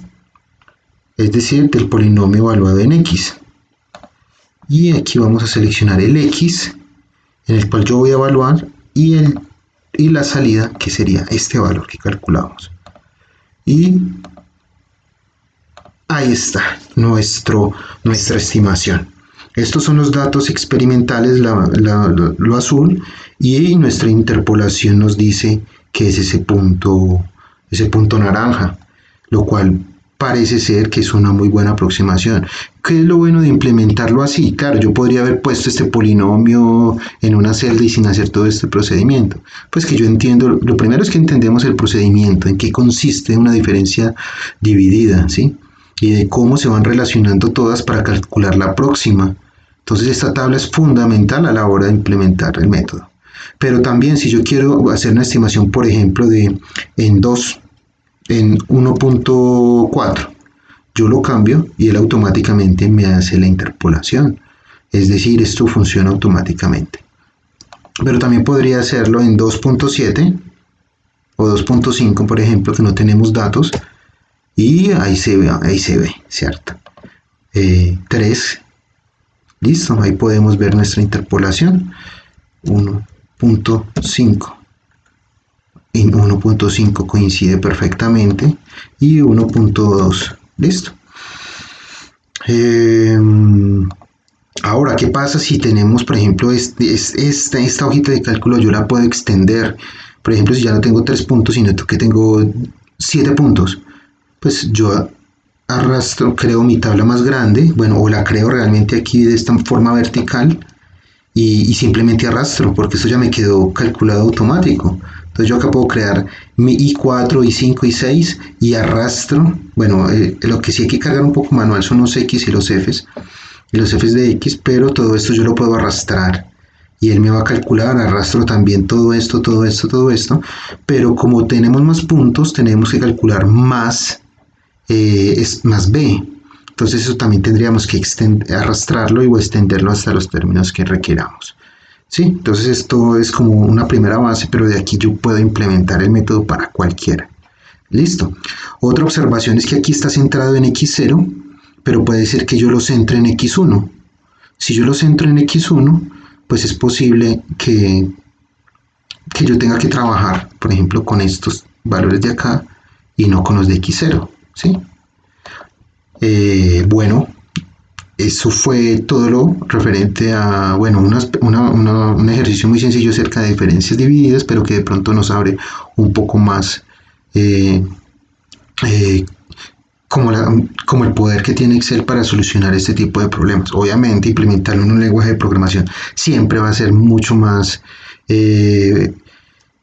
Es decir, del polinomio evaluado en x. Y aquí vamos a seleccionar el x, en el cual yo voy a evaluar, y la salida, que sería este valor que calculamos. Y ahí está nuestra estimación. Estos son los datos experimentales, lo azul, y nuestra interpolación nos dice que es ese punto naranja, lo cual parece ser que es una muy buena aproximación. ¿Qué es lo bueno de implementarlo así? Claro, yo podría haber puesto este polinomio en una celda y sin hacer todo este procedimiento. Pues que yo entiendo, lo primero es que entendemos el procedimiento, en qué consiste una diferencia dividida, ¿sí? Y de cómo se van relacionando todas para calcular la próxima. Entonces esta tabla es fundamental a la hora de implementar el método. Pero también si yo quiero hacer una estimación, por ejemplo, en 1.4, yo lo cambio y él automáticamente me hace la interpolación. Es decir, esto funciona automáticamente. Pero también podría hacerlo en 2.7 o 2.5, por ejemplo, que no tenemos datos. Y ahí se ve, ¿cierto? 3. Listo, ahí podemos ver nuestra interpolación. 1.5. En 1.5 coincide perfectamente. Y 1.2. Listo. Ahora, ¿qué pasa si tenemos, por ejemplo, esta hojita de cálculo? Yo la puedo extender. Por ejemplo, si ya no tengo 3 puntos, sino que tengo 7 puntos. Pues yo arrastro, creo mi tabla más grande, bueno, o la creo realmente aquí de esta forma vertical y simplemente arrastro, porque eso ya me quedó calculado automático. Entonces yo acá puedo crear mi I4, I5, I6 y arrastro. Bueno, lo que sí hay que cargar un poco manual son los X y los Fs de X, pero todo esto yo lo puedo arrastrar y él me va a calcular. Arrastro también todo esto, pero como tenemos más puntos, tenemos que calcular más B. Entonces eso también tendríamos que arrastrarlo y extenderlo hasta los términos que requeramos. ¿Sí? Entonces esto es como una primera base, pero de aquí yo puedo implementar el método para cualquiera. Listo. Otra observación es que aquí está centrado en x0, pero puede ser que yo lo centre en x1. Si yo lo centro en x1, pues es posible que yo tenga que trabajar, por ejemplo, con estos valores de acá y no con los de x0. ¿Sí? Bueno, eso fue todo lo referente a, bueno, un ejercicio muy sencillo acerca de diferencias divididas, pero que de pronto nos abre un poco más como el poder que tiene Excel para solucionar este tipo de problemas. Obviamente, implementarlo en un lenguaje de programación siempre va a ser mucho más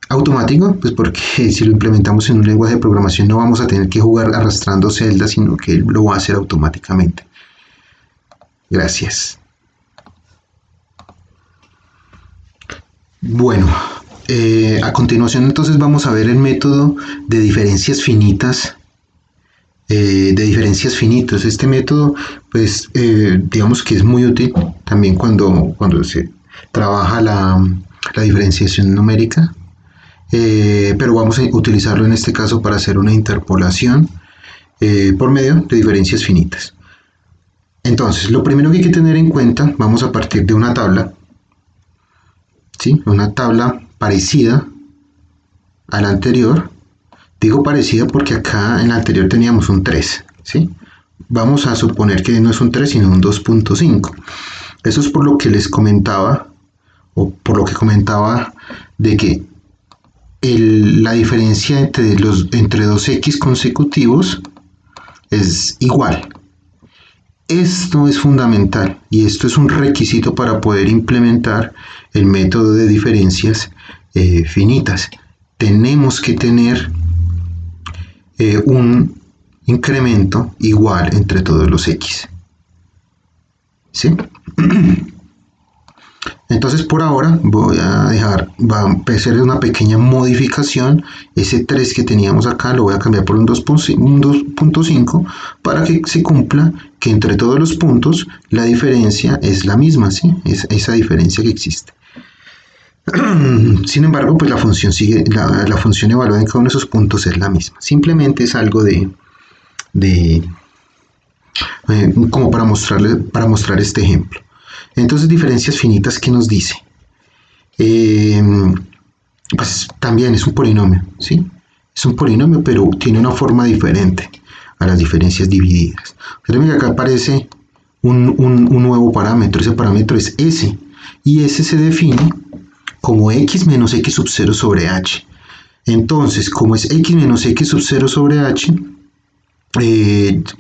automático, pues porque si lo implementamos en un lenguaje de programación no vamos a tener que jugar arrastrando celdas, sino que él lo va a hacer automáticamente. Gracias. Bueno, a continuación entonces vamos a ver el método de diferencias finitas. Este método, pues digamos que es muy útil también cuando se trabaja la diferenciación numérica. Pero vamos a utilizarlo en este caso para hacer una interpolación por medio de diferencias finitas. Entonces, lo primero que hay que tener en cuenta, vamos a partir de una tabla, ¿sí? Una tabla parecida a la anterior. Digo parecida porque acá en la anterior teníamos un 3, ¿sí? Vamos a suponer que no es un 3 sino un 2.5. Eso es por lo que les comentaba, o por lo que comentaba de que la diferencia entre dos x consecutivos es igual. Esto es fundamental y esto es un requisito para poder implementar el método de diferencias finitas. Tenemos que tener un incremento igual entre todos los x. ¿Sí? Entonces por ahora voy a hacer una pequeña modificación. Ese 3 que teníamos acá lo voy a cambiar por un 2.5 para que se cumpla que entre todos los puntos la diferencia es la misma, ¿sí? Es esa diferencia que existe. Sin embargo, pues la función evaluada en cada uno de esos puntos es la misma. Simplemente es algo como para mostrar este ejemplo. Entonces, diferencias finitas, ¿qué nos dice? Pues también es un polinomio, ¿sí? Es un polinomio, pero tiene una forma diferente a las diferencias divididas. Fíjense que acá aparece un nuevo parámetro. Ese parámetro es s, y s se define como x menos x sub 0 sobre h. Entonces, como es x menos x sub 0 sobre h,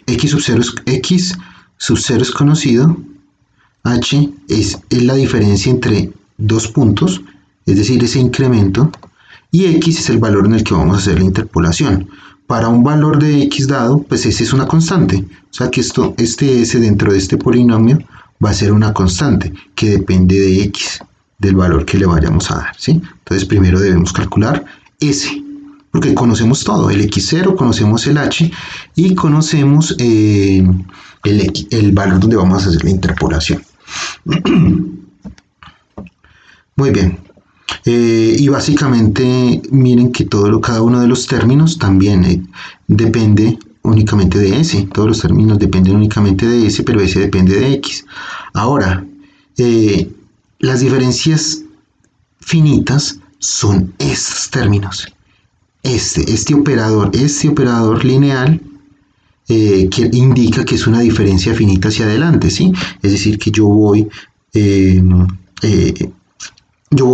x sub 0 es conocido, h es la diferencia entre dos puntos, es decir, ese incremento, y x es el valor en el que vamos a hacer la interpolación. Para un valor de x dado, pues ese es una constante, o sea que este s dentro de este polinomio va a ser una constante que depende de x, del valor que le vayamos a dar, ¿sí? Entonces primero debemos calcular s, porque conocemos todo, el x0, conocemos el h y conocemos el valor donde vamos a hacer la interpolación. Muy bien. Y básicamente miren que cada uno de los términos también depende únicamente de s. Todos los términos dependen únicamente de s, pero s depende de x. Ahora, las diferencias finitas son estos términos. Este operador lineal que indica que es una diferencia finita hacia adelante, ¿sí? Es decir, que yo voy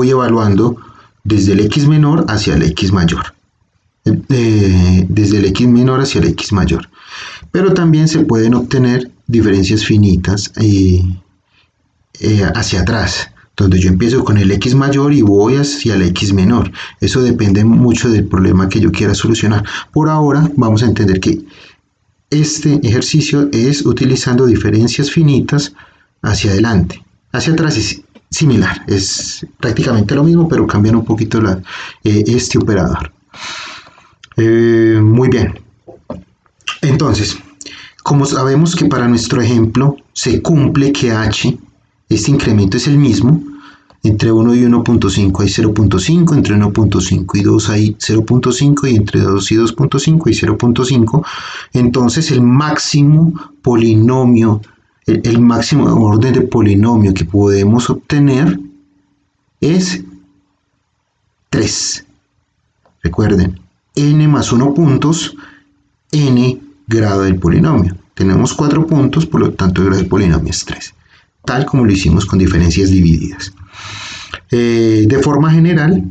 evaluando desde el x menor hacia el x mayor. Desde el x menor hacia el x mayor. Pero también se pueden obtener diferencias finitas hacia atrás, donde yo empiezo con el x mayor y voy hacia el x menor. Eso depende mucho del problema que yo quiera solucionar. Por ahora vamos a entender que este ejercicio es utilizando diferencias finitas hacia adelante. Hacia atrás es similar, es prácticamente lo mismo, pero cambian un poquito este operador. Muy bien. Entonces, como sabemos que para nuestro ejemplo se cumple que h, este incremento es el mismo, entre 1 y 1.5 hay 0.5, entre 1.5 y 2 hay 0.5 y entre 2 y 2.5 hay 0.5, entonces el máximo polinomio, el máximo orden de polinomio que podemos obtener es 3. Recuerden, n más 1 puntos, n grado del polinomio. Tenemos 4 puntos, por lo tanto el grado del polinomio es 3, tal como lo hicimos con diferencias divididas. De forma general,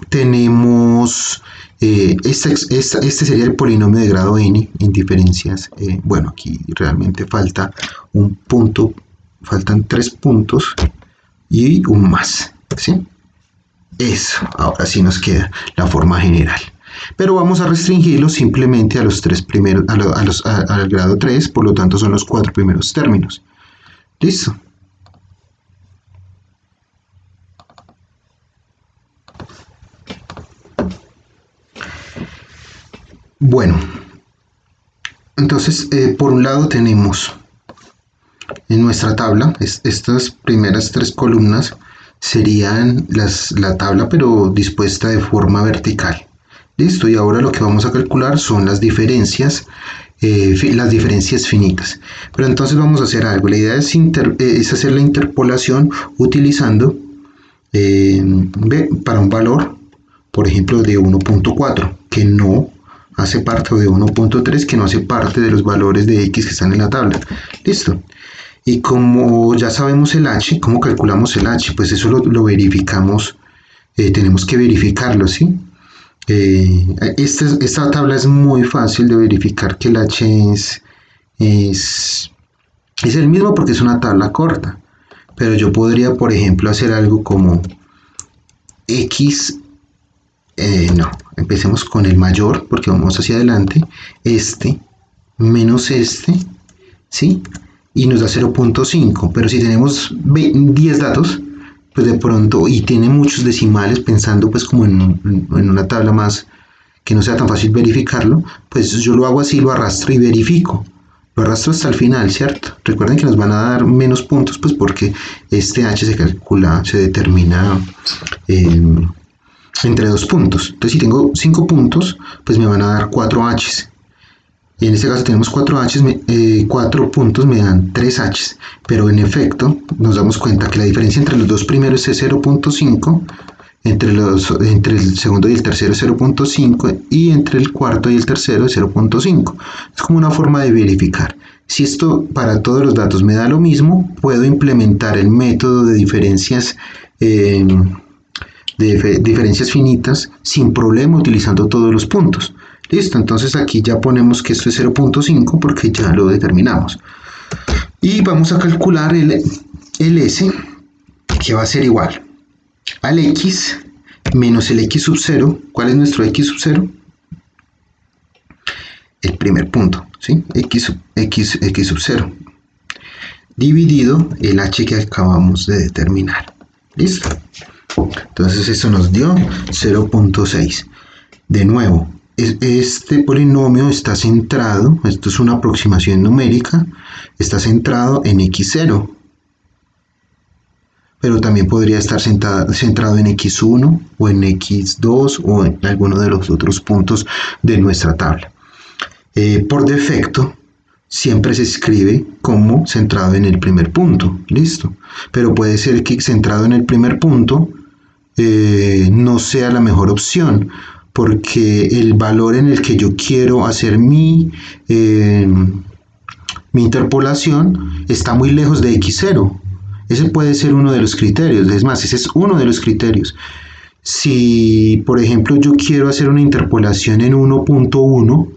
tenemos este sería el polinomio de grado n en diferencias. Bueno, aquí realmente falta un punto, faltan 3 puntos y un más, ¿sí? Eso, ahora sí nos queda la forma general. Pero vamos a restringirlo simplemente a los 3 primeros, al grado 3, por lo tanto son los 4 primeros términos. Listo. Bueno, entonces por un lado tenemos en nuestra tabla, estas primeras 3 columnas serían la tabla, pero dispuesta de forma vertical. Listo, y ahora lo que vamos a calcular son las diferencias finitas. Pero entonces vamos a hacer algo. La idea es hacer la interpolación utilizando para un valor por ejemplo, de 1.4, que no hace parte, o de 1.3, que no hace parte de los valores de x que están en la tabla. Listo. Y como ya sabemos el h, ¿cómo calculamos el h? Pues eso lo verificamos, tenemos que verificarlo, ¿sí? Esta tabla es muy fácil de verificar que el h es el mismo porque es una tabla corta. Pero yo podría, por ejemplo, hacer algo como x, no, empecemos con el mayor porque vamos hacia adelante, menos ¿sí? Y nos da 0.5, pero si tenemos 10 datos, pues de pronto, y tiene muchos decimales, pensando pues como en una tabla más que no sea tan fácil verificarlo, pues yo lo hago así, lo arrastro y verifico. Lo arrastro hasta el final, ¿cierto? Recuerden que nos van a dar menos puntos, pues porque este h se calcula, se determina entre 2 puntos. Entonces si tengo 5 puntos, pues me van a dar 4 h's. Y en este caso tenemos 4 h's, 4 puntos me dan 3 h's. Pero en efecto, nos damos cuenta que la diferencia entre los dos primeros es 0.5, entre el segundo y el tercero es 0.5 y entre el cuarto y el tercero es 0.5. Es como una forma de verificar. Si esto para todos los datos me da lo mismo, puedo implementar el método de diferencias finitas sin problema utilizando todos los puntos. Listo, entonces aquí ya ponemos que esto es 0.5 porque ya lo determinamos. Y vamos a calcular el S, que va a ser igual al x menos el x sub 0. ¿Cuál es nuestro x sub 0? El primer punto, ¿sí? X sub 0 dividido el h que acabamos de determinar. ¿Listo? Entonces eso nos dio 0.6. De nuevo, este polinomio está centrado, esto es una aproximación numérica, está centrado en x0. Pero también podría estar centrado en x1 o en x2 o en alguno de los otros puntos de nuestra tabla. Por defecto, siempre se escribe como centrado en el primer punto, listo. Pero puede ser que centrado en el primer punto no sea la mejor opción, porque el valor en el que yo quiero hacer mi interpolación está muy lejos de x0. Ese puede ser uno de los criterios, es más, ese es uno de los criterios. Si, por ejemplo, yo quiero hacer una interpolación en 1.1,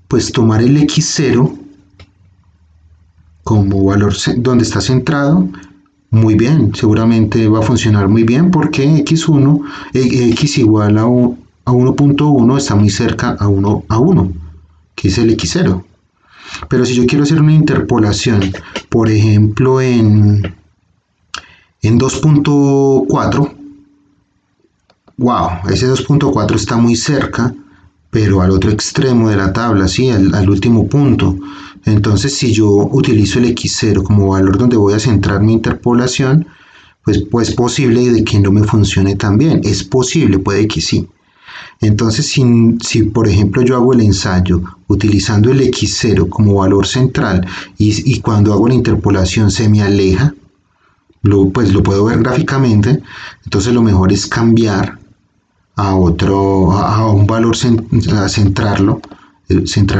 pues tomar el x0 como valor donde está centrado, muy bien, seguramente va a funcionar muy bien porque x1, x igual a 1.1 está muy cerca a 1, que es el x0. Pero si yo quiero hacer una interpolación, por ejemplo, en 2.4, wow, ese 2.4 está muy cerca, pero al otro extremo de la tabla, ¿sí? al último punto. Entonces, si yo utilizo el x0 como valor donde voy a centrar mi interpolación, pues es posible de que no me funcione tan bien. Es posible, puede que sí. Entonces, si por ejemplo yo hago el ensayo utilizando el x0 como valor central y cuando hago la interpolación se me aleja, pues lo puedo ver gráficamente, entonces lo mejor es cambiar a un valor, a centrar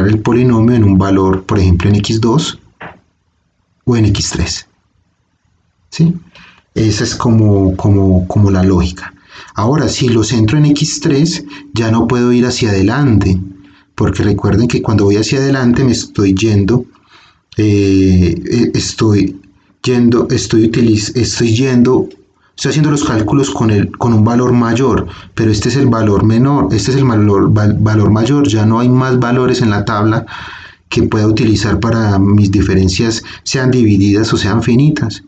el polinomio en un valor, por ejemplo en x2 o en x3. ¿Sí? Esa es como la lógica. Ahora, si lo centro en x3, ya no puedo ir hacia adelante, porque recuerden que cuando voy hacia adelante me estoy yendo, estoy haciendo los cálculos con un valor mayor, pero este es el valor menor, este es el valor mayor, ya no hay más valores en la tabla que pueda utilizar para mis diferencias, sean divididas o sean finitas.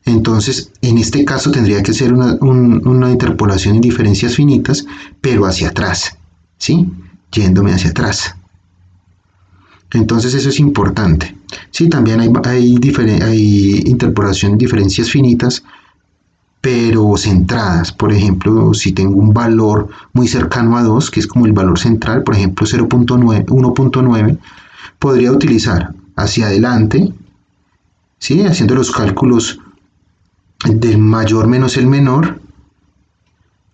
Entonces, en este caso tendría que ser una interpolación en diferencias finitas, pero hacia atrás, ¿sí? Yéndome hacia atrás. Entonces eso es importante. Sí, también hay interpolación en diferencias finitas, pero centradas. Por ejemplo, si tengo un valor muy cercano a 2, que es como el valor central, por ejemplo 1.9, podría utilizar hacia adelante, ¿sí? Haciendo los cálculos del mayor menos el menor,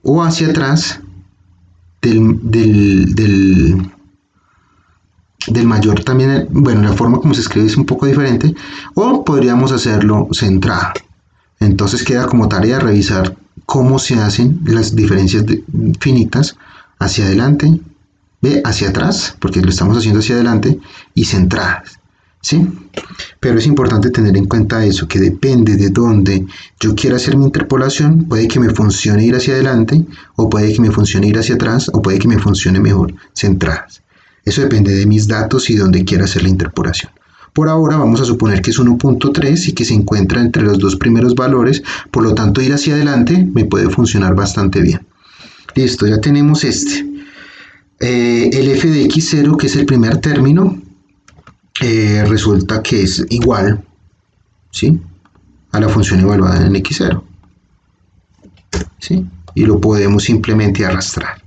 o hacia atrás, del mayor también, bueno, la forma como se escribe es un poco diferente, o podríamos hacerlo centrado. Entonces queda como tarea revisar cómo se hacen las diferencias finitas hacia adelante, hacia atrás, porque lo estamos haciendo hacia adelante, y centradas, ¿sí? Pero es importante tener en cuenta eso, que depende de dónde yo quiera hacer mi interpolación, puede que me funcione ir hacia adelante, o puede que me funcione ir hacia atrás, o puede que me funcione mejor centradas. Eso depende de mis datos y dónde quiera hacer la interpolación. Por ahora vamos a suponer que es 1.3 y que se encuentra entre los dos primeros valores, por lo tanto ir hacia adelante me puede funcionar bastante bien. Listo, ya tenemos este. El f de x0, que es el primer término, resulta que es igual, ¿sí?, a la función evaluada en x0, ¿sí? Y lo podemos simplemente arrastrar.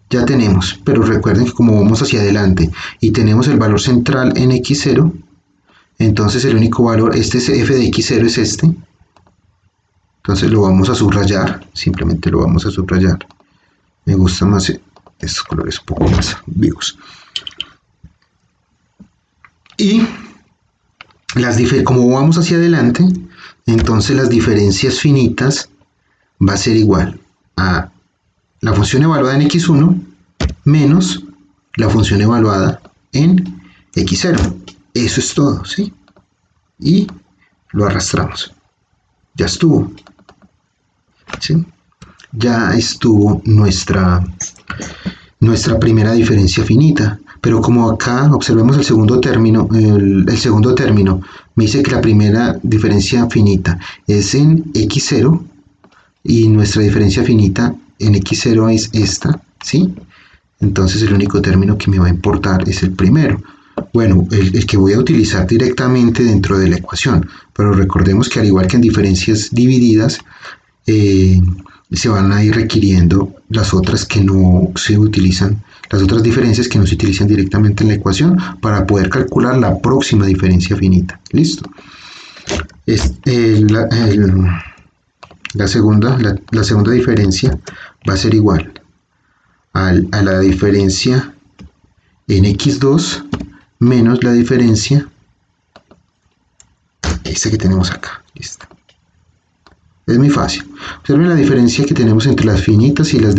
Ya tenemos, pero recuerden que como vamos hacia adelante y tenemos el valor central en x0, entonces el único valor, este es f de x0 es este, entonces lo vamos a subrayar, simplemente lo vamos a subrayar. Me gustan más estos colores un poco más vivos. Y como vamos hacia adelante, entonces las diferencias finitas va a ser igual a la función evaluada en x1 menos la función evaluada en x0. Eso es todo, ¿sí? Y lo arrastramos. Ya estuvo, ¿sí? Ya estuvo nuestra primera diferencia finita. Pero como acá observamos el segundo término, me dice que la primera diferencia finita es en x0 y nuestra diferencia finita en x0 es esta, ¿sí? Entonces el único término que me va a importar es el primero. Bueno, el que voy a utilizar directamente dentro de la ecuación, pero recordemos que al igual que en diferencias divididas, se van a ir requiriendo las otras que no se utilizan, las otras diferencias que no se utilizan directamente en la ecuación para poder calcular la próxima diferencia finita. ¿Listo? La segunda diferencia va a ser igual a la diferencia en x2 menos la diferencia esta que tenemos acá. Listo. Es muy fácil. Observen la diferencia que tenemos entre las finitas y la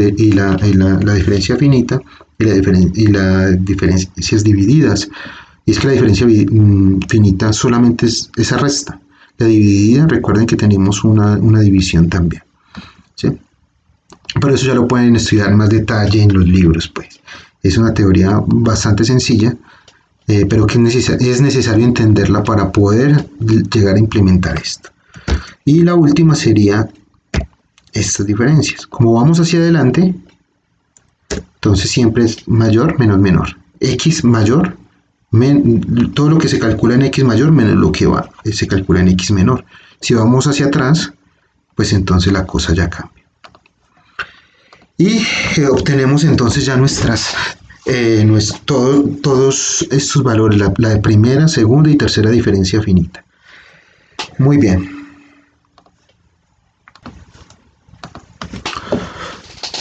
diferencia finita y las diferencias divididas. Y es que la diferencia finita solamente es esa resta. La dividida, recuerden que tenemos una división también, ¿sí? Pero eso ya lo pueden estudiar en más detalle en los libros, pues. Es una teoría bastante sencilla, pero que es necesario entenderla para poder llegar a implementar esto. Y la última sería estas diferencias. Como vamos hacia adelante, entonces siempre es mayor menos menor. X mayor, todo lo que se calcula en X mayor menos lo que se calcula en X menor. Si vamos hacia atrás, pues entonces la cosa ya cambia. Y obtenemos entonces ya todos estos valores, la de primera, segunda y tercera diferencia finita. Muy bien.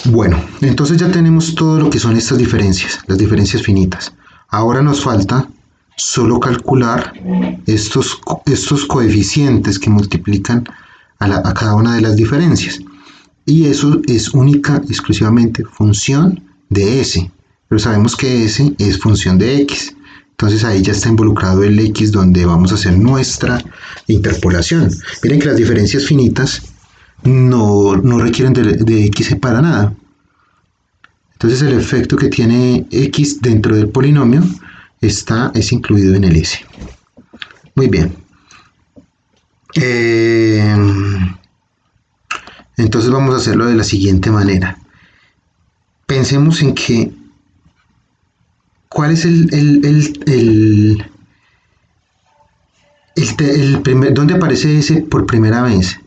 Bueno, entonces ya tenemos todo lo que son estas diferencias, las diferencias finitas. Ahora nos falta solo calcular estos coeficientes que multiplican a cada una de las diferencias. Y eso es única y exclusivamente función de S. Pero sabemos que S es función de X. Entonces ahí ya está involucrado el X donde vamos a hacer nuestra interpolación. Miren que las diferencias finitas no requieren de X para nada. Entonces el efecto que tiene X dentro del polinomio es incluido en el S. Muy bien. Entonces vamos a hacerlo de la siguiente manera. Pensemos en que ¿cuál es dónde aparece S por primera vez?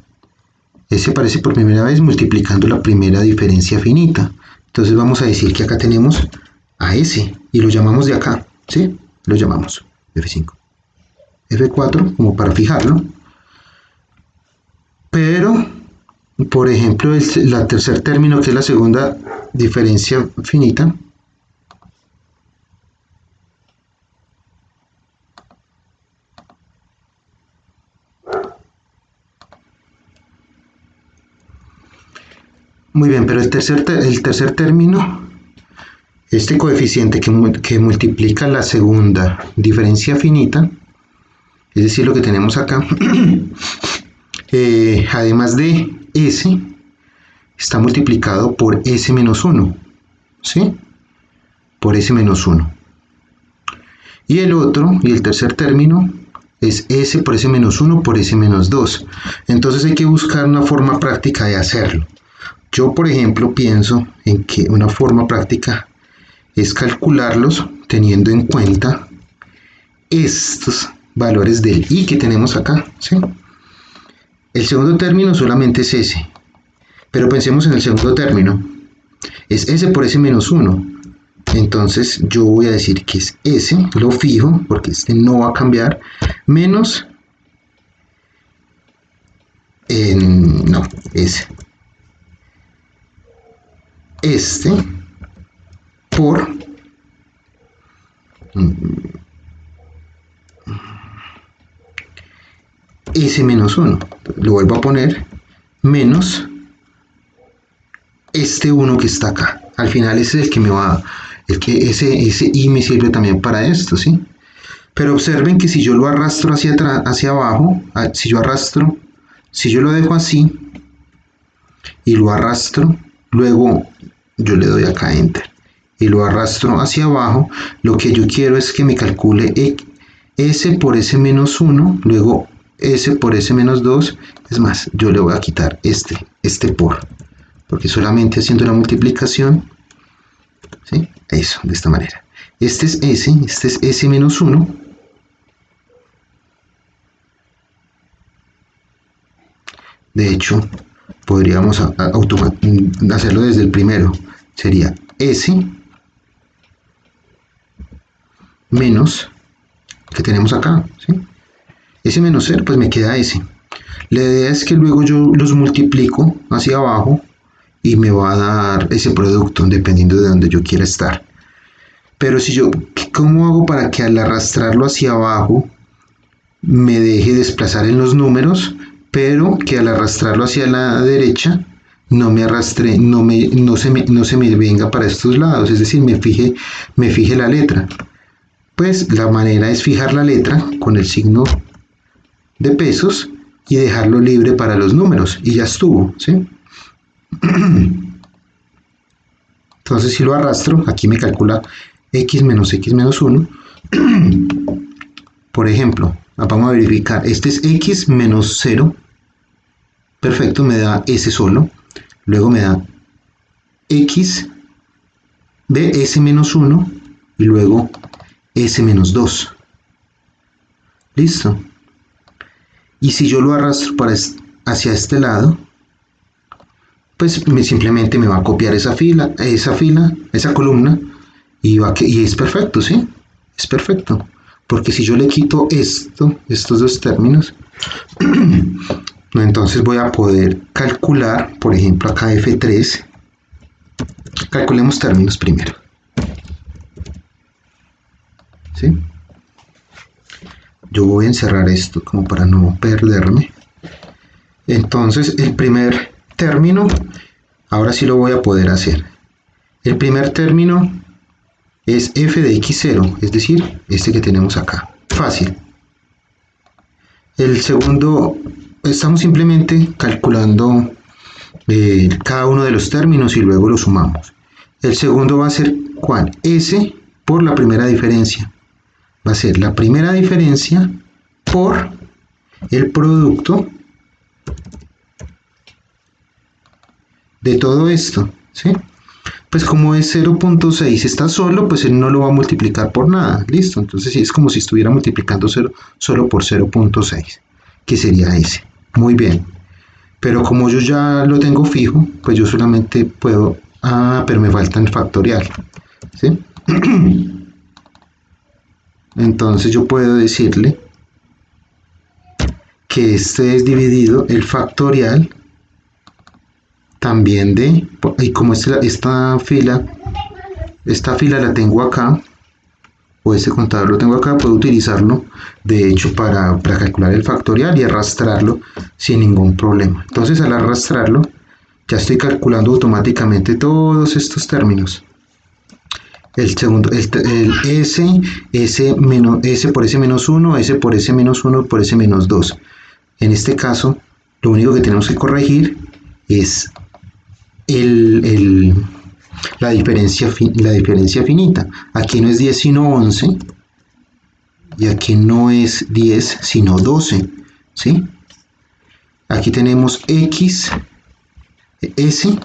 S aparece por primera vez multiplicando la primera diferencia finita. Entonces vamos a decir que acá tenemos a S y lo llamamos de acá, ¿sí? Lo llamamos F5. F4 como para fijarlo. Pero por ejemplo, la tercer término, que es la segunda diferencia finita. Muy bien, pero el tercer término, este coeficiente que multiplica la segunda diferencia finita, es decir, lo que tenemos acá, además de s, está multiplicado por s menos 1, ¿sí? Por s menos 1. Y el otro, y el tercer término, es s por s menos 1 por s menos 2. Entonces hay que buscar una forma práctica de hacerlo. Yo, por ejemplo, pienso en que una forma práctica es calcularlos teniendo en cuenta estos valores del i que tenemos acá, ¿sí? El segundo término solamente es s, pero pensemos en el segundo término. Es s por s menos 1. Entonces yo voy a decir que es s, lo fijo, porque este no va a cambiar, menos, no, s, este por s menos 1. Lo vuelvo a poner, menos este 1 que está acá. Al final ese es el que me va, ese i me sirve también para esto, ¿sí? Pero observen que si yo lo arrastro hacia atrás, hacia abajo, si yo lo dejo así y lo arrastro, luego yo le doy acá enter y lo arrastro hacia abajo, lo que yo quiero es que me calcule s por s menos 1, luego s por s menos 2, es más, yo le voy a quitar este porque solamente haciendo la multiplicación, ¿sí? Eso, de esta manera. Este es s menos 1, de hecho, podríamos hacerlo desde el primero, sería s menos, que tenemos acá, ¿sí? S menos 0, pues me queda s. La idea es que luego yo los multiplico hacia abajo y me va a dar ese producto dependiendo de donde yo quiera estar. Pero si yo, ¿cómo hago para que al arrastrarlo hacia abajo me deje desplazar en los números, pero que al arrastrarlo hacia la derecha no me arrastre, no se me venga para estos lados, es decir, me fije la letra? Pues la manera es fijar la letra con el signo de pesos y dejarlo libre para los números y ya estuvo, ¿sí? Entonces si lo arrastro, aquí me calcula x menos 1. Por ejemplo, vamos a verificar, este es x menos 0, perfecto, me da s solo, luego me da x de s menos 1 y luego s menos 2. Listo. Y si yo lo arrastro hacia este lado, pues simplemente me va a copiar esa columna, y es perfecto, ¿sí? Es perfecto. Porque si yo le quito estos dos términos, entonces voy a poder calcular, por ejemplo, acá F3. Calculemos términos primero, ¿sí? Yo voy a encerrar esto como para no perderme. Entonces, el primer término, ahora sí lo voy a poder hacer. El primer término es f de x0, es decir, este que tenemos acá. Fácil. El segundo, estamos simplemente calculando cada uno de los términos y luego lo sumamos. El segundo va a ser, ¿cuál? S por la primera diferencia. Va a ser la primera diferencia por el producto de todo esto, ¿sí? Pues como es 0.6 está solo, pues él no lo va a multiplicar por nada, listo. Entonces es como si estuviera multiplicando solo por 0.6, que sería ese. Muy bien. Pero como yo ya lo tengo fijo, pues yo solamente puedo, pero me falta el factorial, ¿sí? Entonces yo puedo decirle que este es dividido el factorial también y como esta fila la tengo acá, o este contador lo tengo acá, puedo utilizarlo de hecho para calcular el factorial y arrastrarlo sin ningún problema. Entonces al arrastrarlo ya estoy calculando automáticamente todos estos términos. El segundo, el S por S menos 1, S por S menos 1 por S menos 2. En este caso, lo único que tenemos que corregir es la diferencia finita. Aquí no es 10 sino 11, y aquí no es 10 sino 12, ¿sí? Aquí tenemos X, S,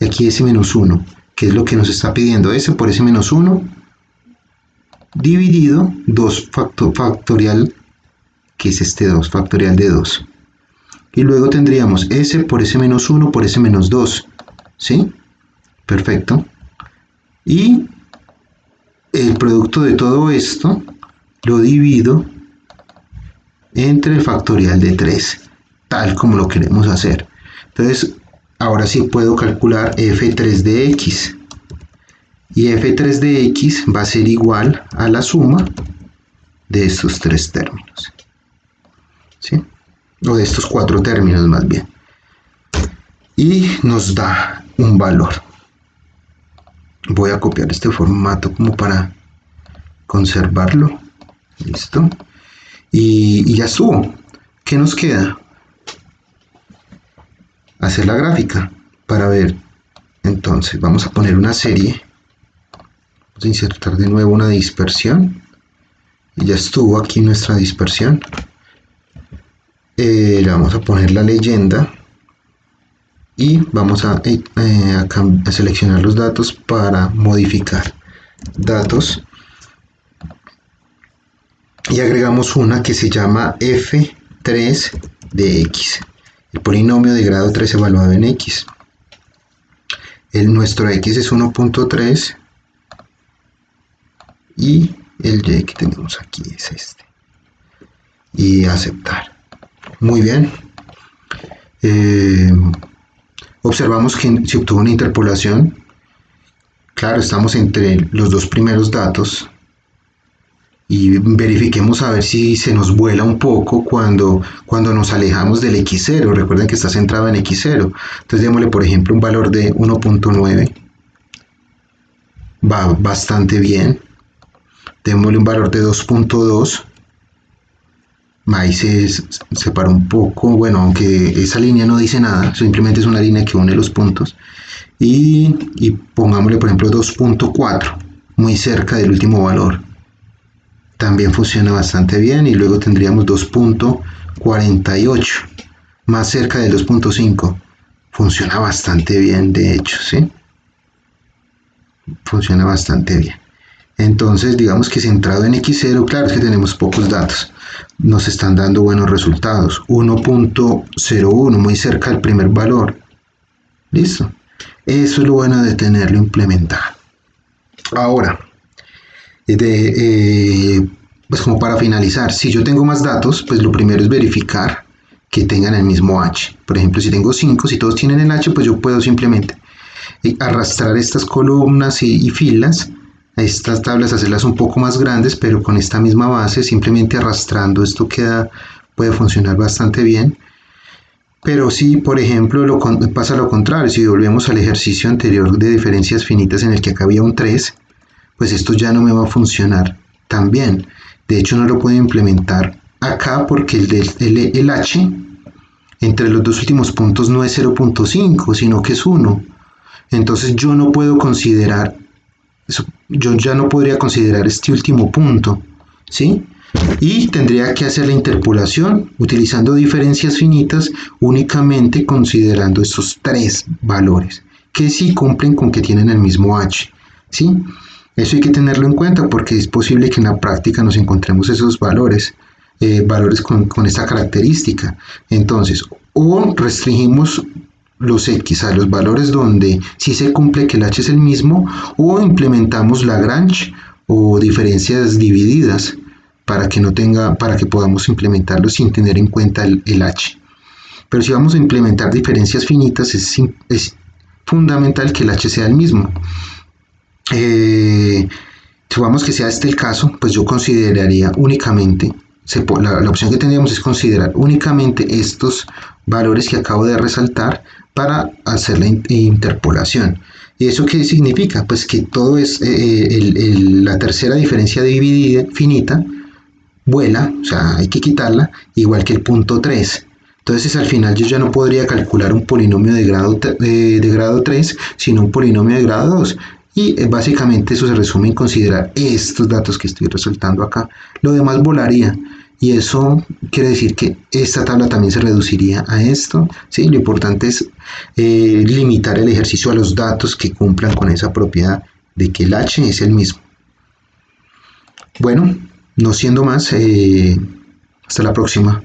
y aquí S menos 1, que es lo que nos está pidiendo, S por S menos 1, dividido 2 factorial, que es este 2, factorial de 2. Y luego tendríamos S por S menos 1 por S menos 2, ¿sí? Perfecto. Y el producto de todo esto lo divido entre el factorial de 3, tal como lo queremos hacer. Entonces, ahora sí puedo calcular f3 de x. Y f3 de x va a ser igual a la suma de estos tres términos, ¿sí? O de estos cuatro términos más bien. Y nos da un valor. Voy a copiar este formato como para conservarlo. Listo. Y ya estuvo. ¿Qué nos queda? Hacer la gráfica para ver. Entonces vamos a poner una serie. Vamos a insertar de nuevo una dispersión. Y ya estuvo aquí nuestra dispersión. Le vamos a poner la leyenda. Y vamos a seleccionar los datos para modificar datos. Y agregamos una que se llama f3 de x. El polinomio de grado 3 evaluado en x. Nuestro x es 1.3 y el y que tenemos aquí es este. Y aceptar. Muy bien. Observamos que se obtuvo una interpolación. Claro, estamos entre los dos primeros datos. Y verifiquemos a ver si se nos vuela un poco cuando nos alejamos del x0. Recuerden que está centrado en x0. Entonces démosle, por ejemplo, un valor de 1.9. Va bastante bien. Démosle un valor de 2.2. Ahí se separa un poco. Bueno, aunque esa línea no dice nada, simplemente es una línea que une los puntos. Y pongámosle, por ejemplo, 2.4. Muy cerca del último valor. También funciona bastante bien. Y luego tendríamos 2.48, más cerca del 2.5. Funciona bastante bien, de hecho, ¿sí? Funciona bastante bien. Entonces, digamos que centrado en x0, claro, es que tenemos pocos datos. Nos están dando buenos resultados. 1.01, muy cerca del primer valor. ¿Listo? Eso es lo bueno de tenerlo implementado. Ahora, pues como para finalizar, si yo tengo más datos, pues lo primero es verificar que tengan el mismo h. Por ejemplo, si tengo 5, si todos tienen el h, pues yo puedo simplemente arrastrar estas columnas y filas a estas tablas, hacerlas un poco más grandes, pero con esta misma base, simplemente arrastrando esto puede funcionar bastante bien. Pero si, por ejemplo, pasa lo contrario, si volvemos al ejercicio anterior de diferencias finitas en el que acá había un 3, pues esto ya no me va a funcionar tan bien. De hecho, no lo puedo implementar acá porque el h entre los dos últimos puntos no es 0.5, sino que es 1. Entonces yo no puedo considerar, yo ya no podría considerar este último punto, ¿sí? Y tendría que hacer la interpolación utilizando diferencias finitas únicamente considerando estos tres valores, que sí cumplen con que tienen el mismo h, ¿sí? Eso hay que tenerlo en cuenta porque es posible que en la práctica nos encontremos esos valores, con esta característica. Entonces, o restringimos los x a los valores donde sí se cumple que el h es el mismo, o implementamos Lagrange o diferencias divididas para que podamos implementarlo sin tener en cuenta el h. Pero si vamos a implementar diferencias finitas, es fundamental que el h sea el mismo. Supongamos que sea este el caso, pues yo consideraría únicamente, la opción que tendríamos es considerar únicamente estos valores que acabo de resaltar para hacer la interpolación. ¿Y eso qué significa? Pues que todo es, la tercera diferencia dividida finita vuela, o sea, hay que quitarla, igual que el punto 3. Entonces al final yo ya no podría calcular un polinomio de grado 3, sino un polinomio de grado 2. Y básicamente eso se resume en considerar estos datos que estoy resaltando acá. Lo demás volaría. Y eso quiere decir que esta tabla también se reduciría a esto. ¿Sí? Lo importante es limitar el ejercicio a los datos que cumplan con esa propiedad de que el h es el mismo. Bueno, no siendo más, hasta la próxima.